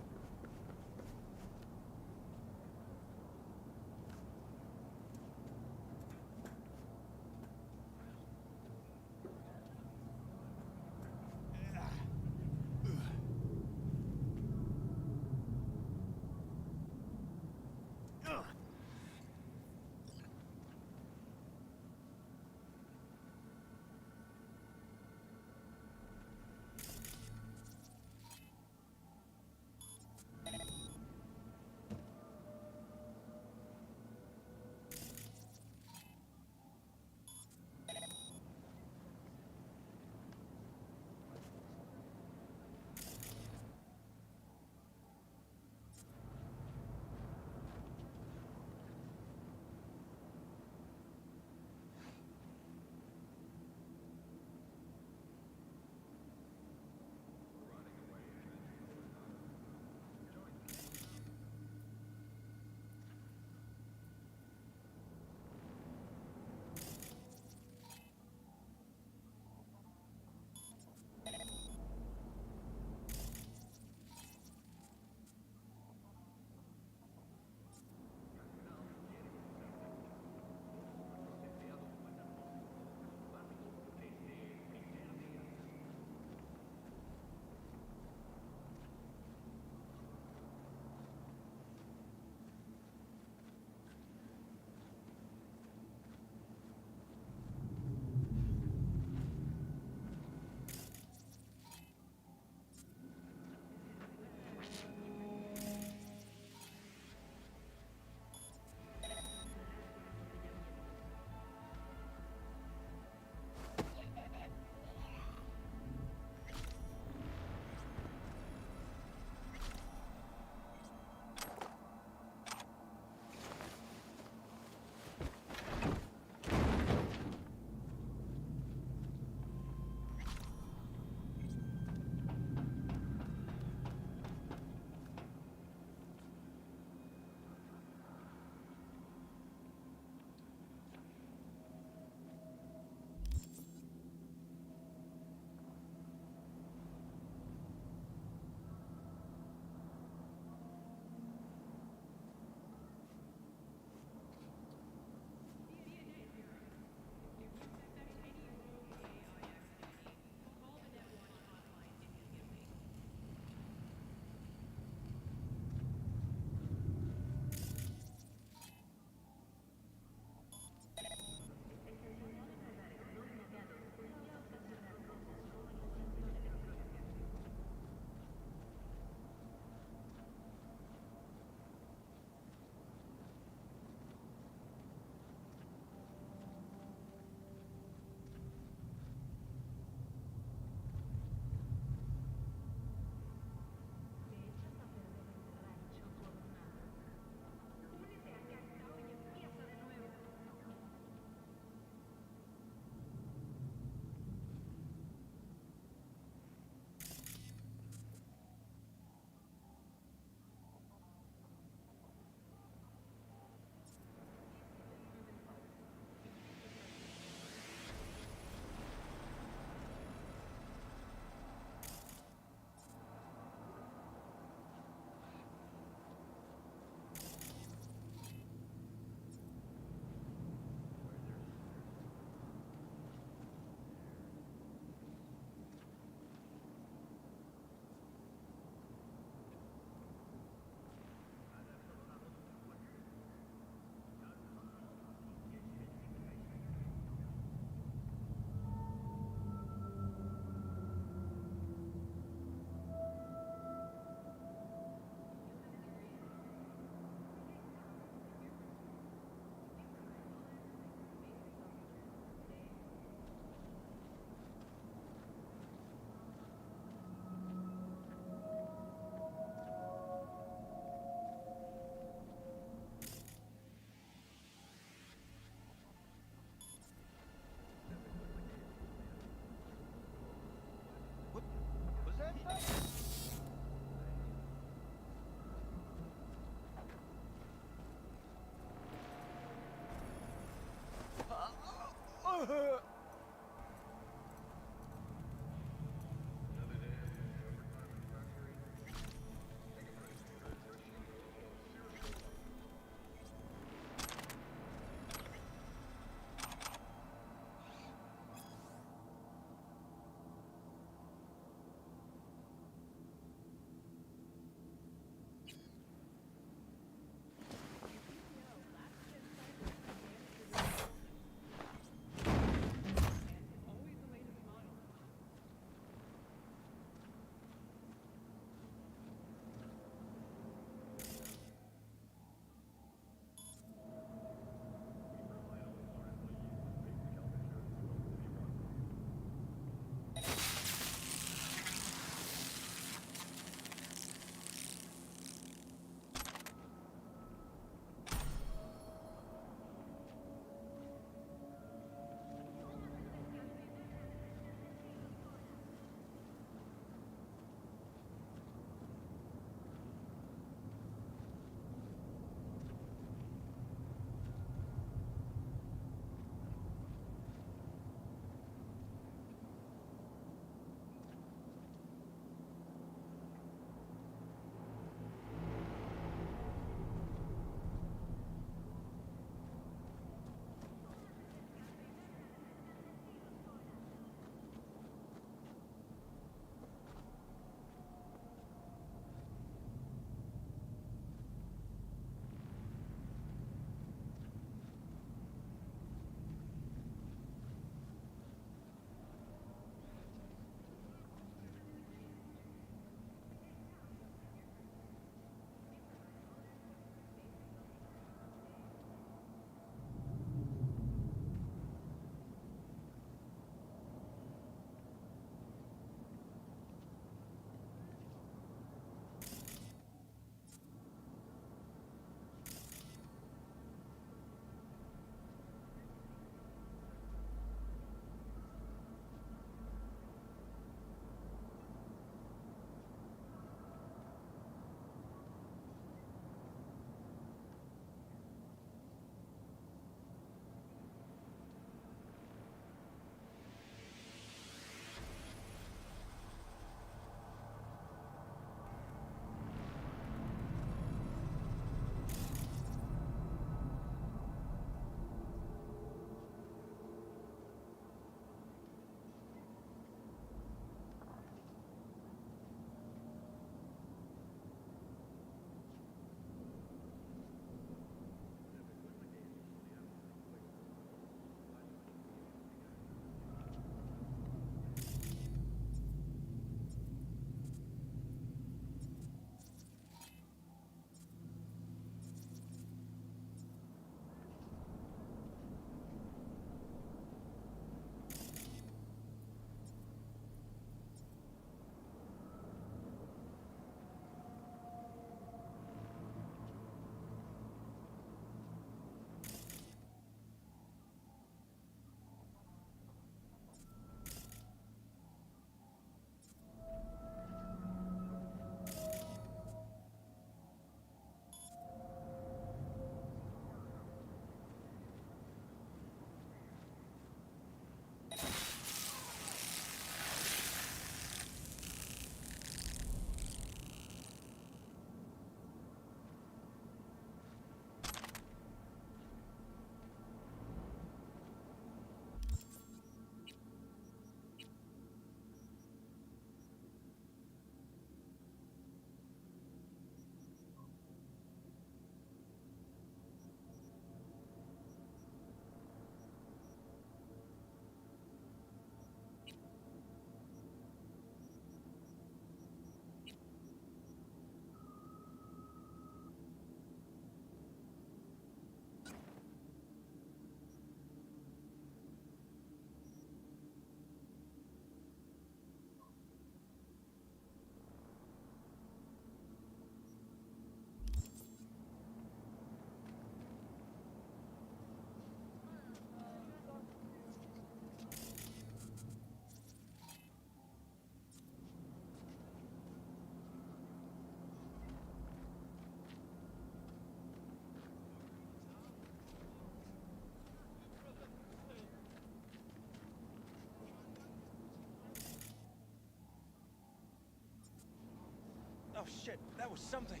Oh shit, that was something.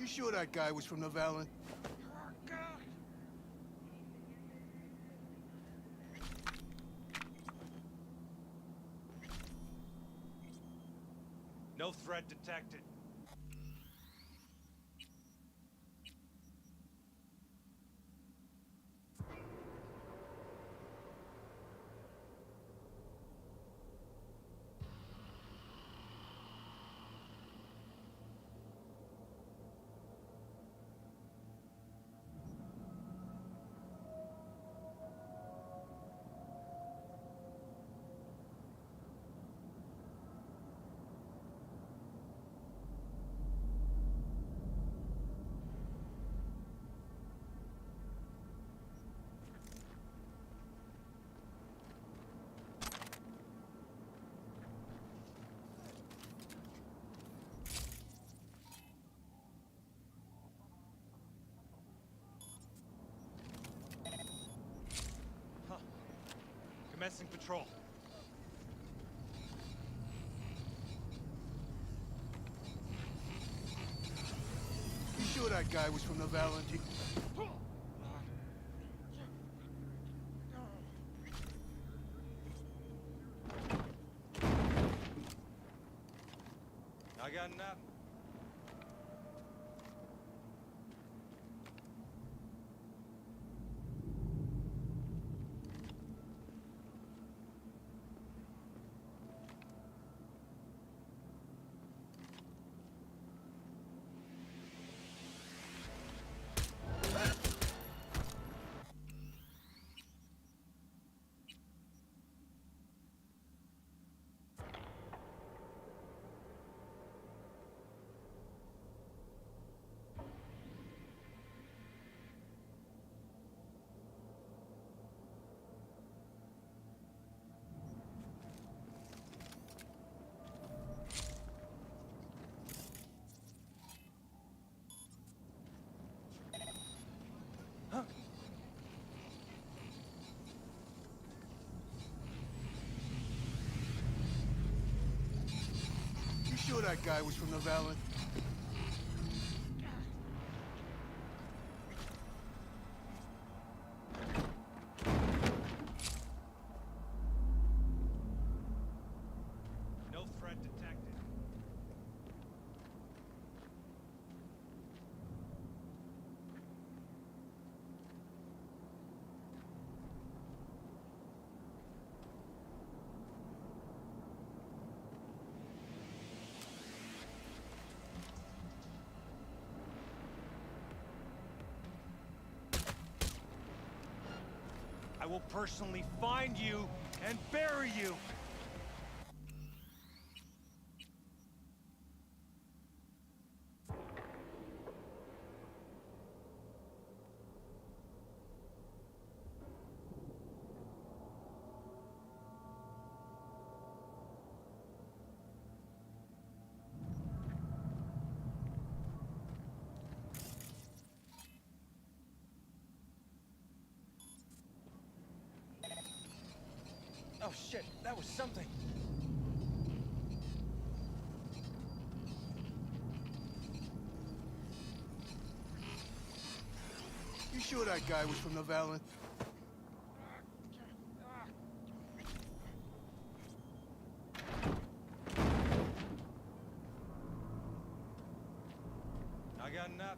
You sure that guy was from the Valen? No threat detected. Commencing patrol. You sure that guy was from the Valentine? I got enough. You sure that guy was from the Valen? No threat detected. I will personally find you and bury you. Oh shit, that was something. You sure that guy was from the Valen? I got enough.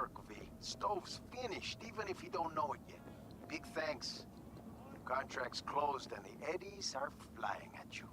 work, V. Stove's finished, even if you don't know it yet. Big thanks. Contract's closed and the eddies are flying at you.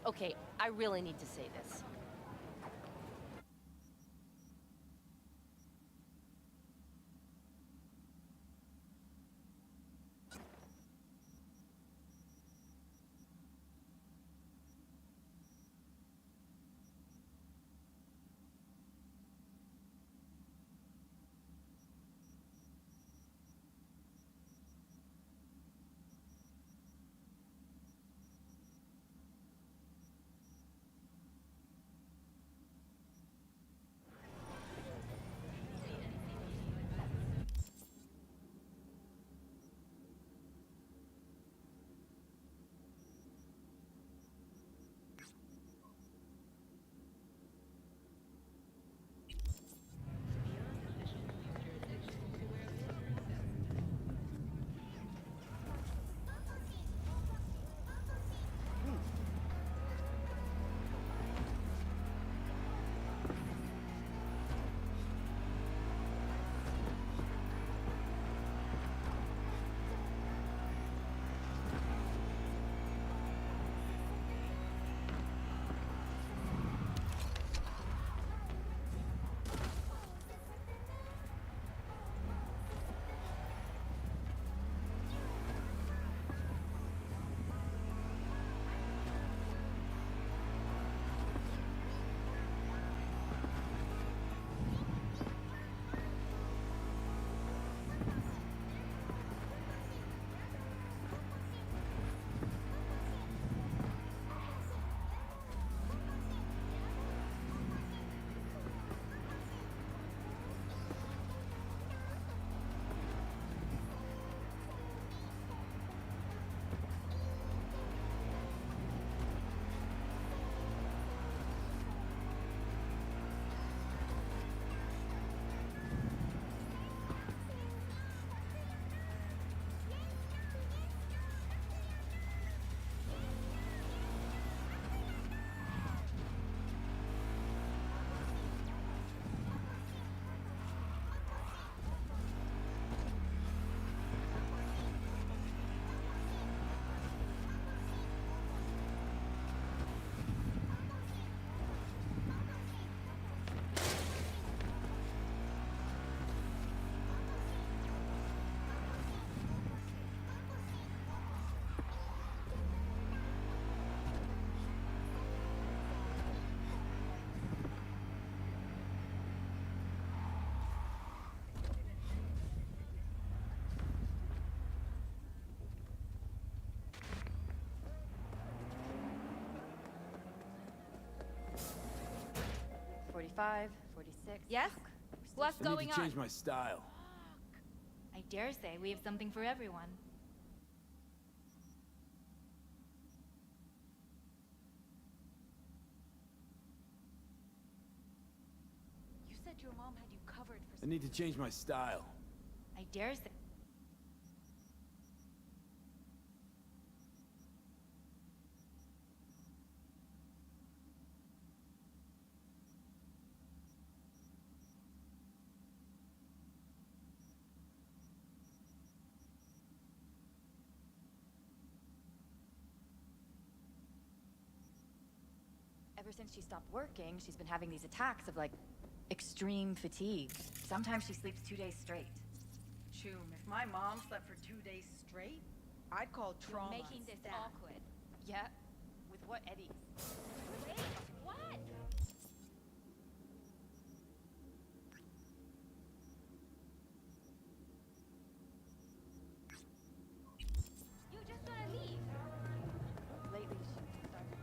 Okay, I really need to say this. $45, $46. Yes? What's I going need to on? change my style. I dare say we have something for everyone. You said your mom had you covered for I need to change my style. I dare say. Ever since she stopped working, she's been having these attacks of, like, extreme fatigue. Sometimes she sleeps 2 days straight. Choom, if my mom slept for 2 days straight, I'd call trauma. You're making this awkward. Yeah? With what Eddie? Wait, what? You just gonna leave? Lately, she's started.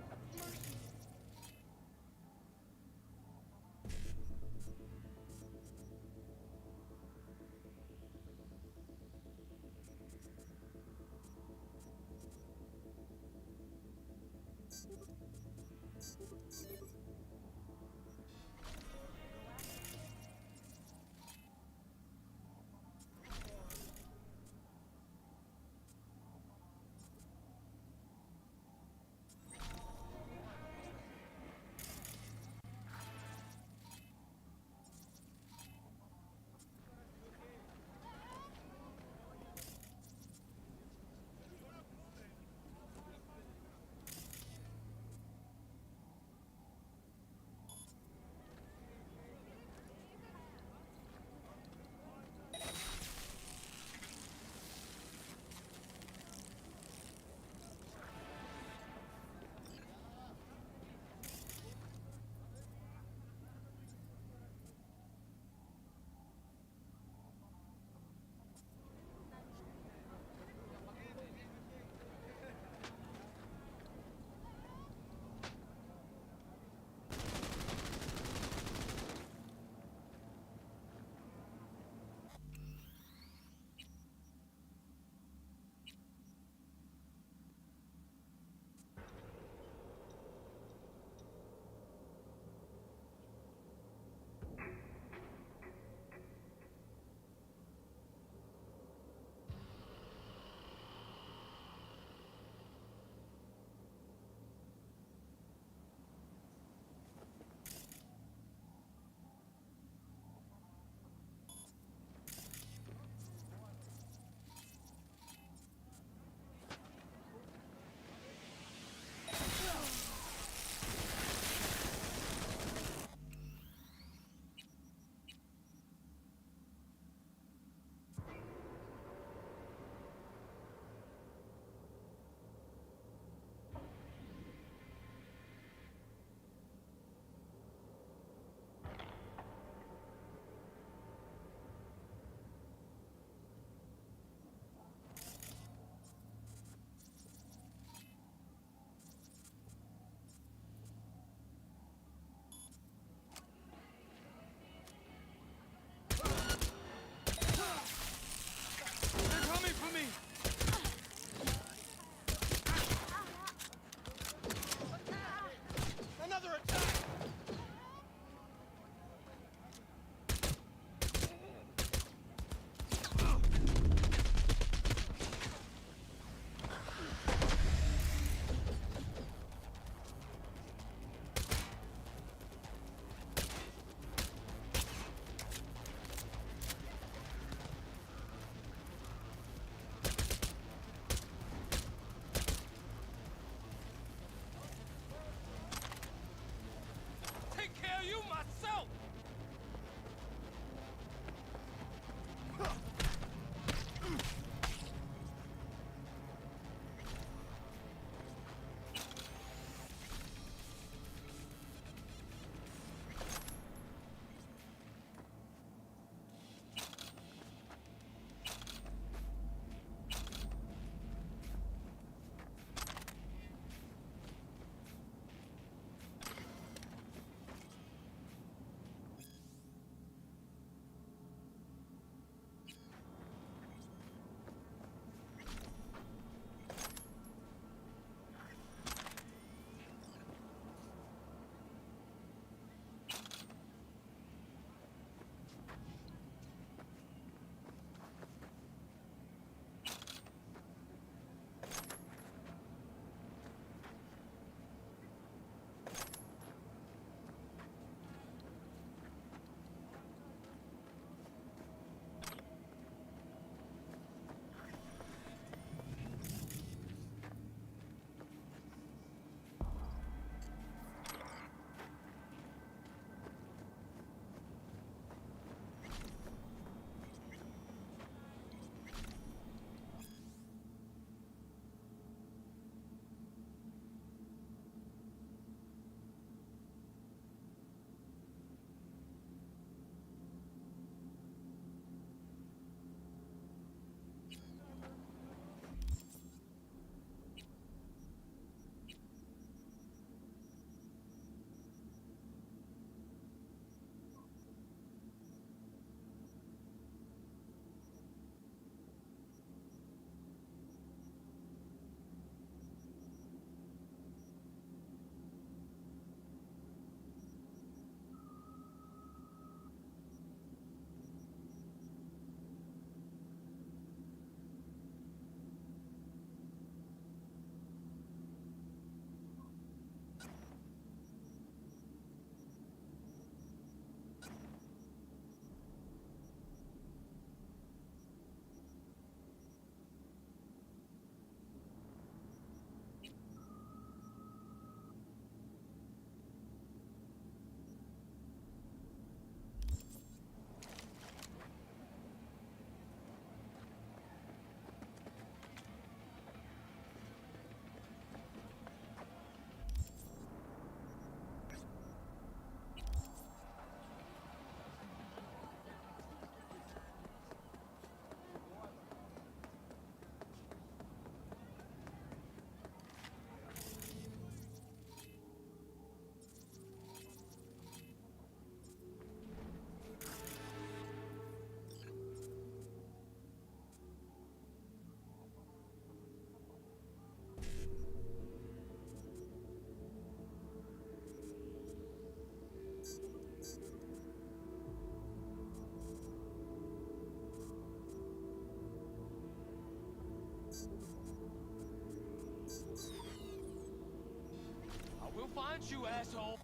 We'll find you, asshole.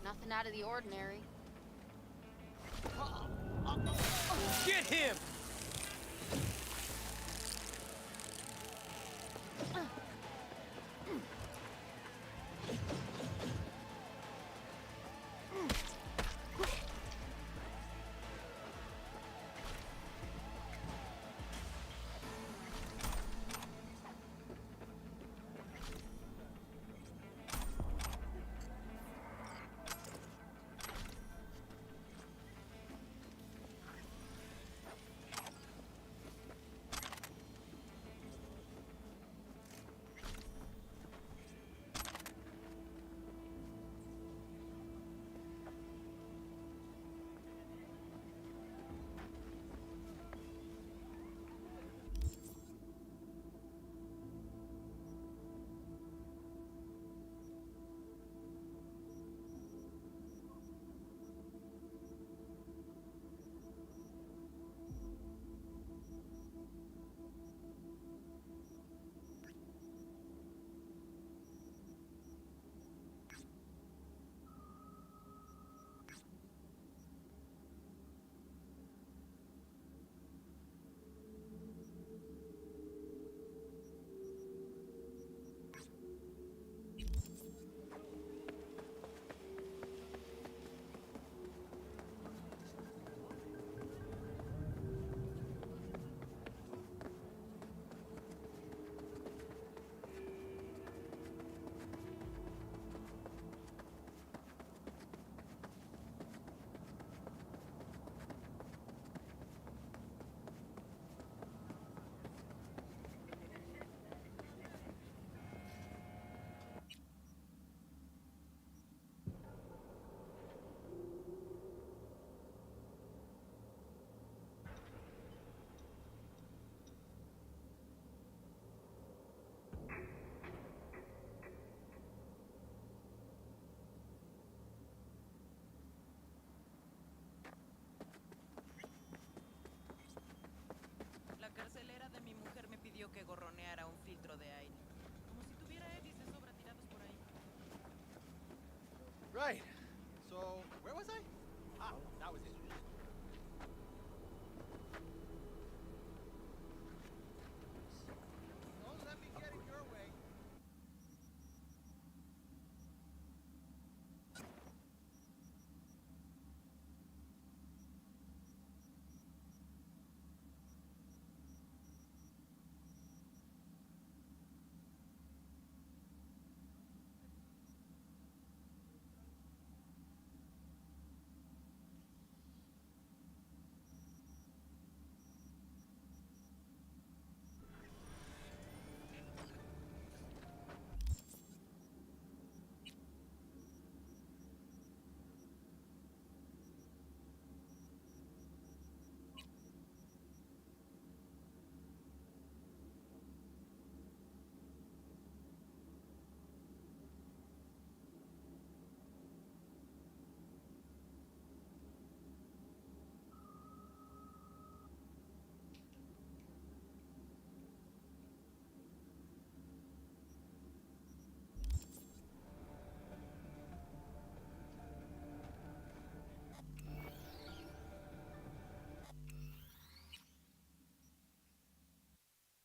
Nothing out of the ordinary. Get him! La carcelera de mi mujer me pidió que gorroneara un filtro de aire. Como si tuviera eddies de sobra tirados por ahí. Right. So, where was I? Ah, that was it.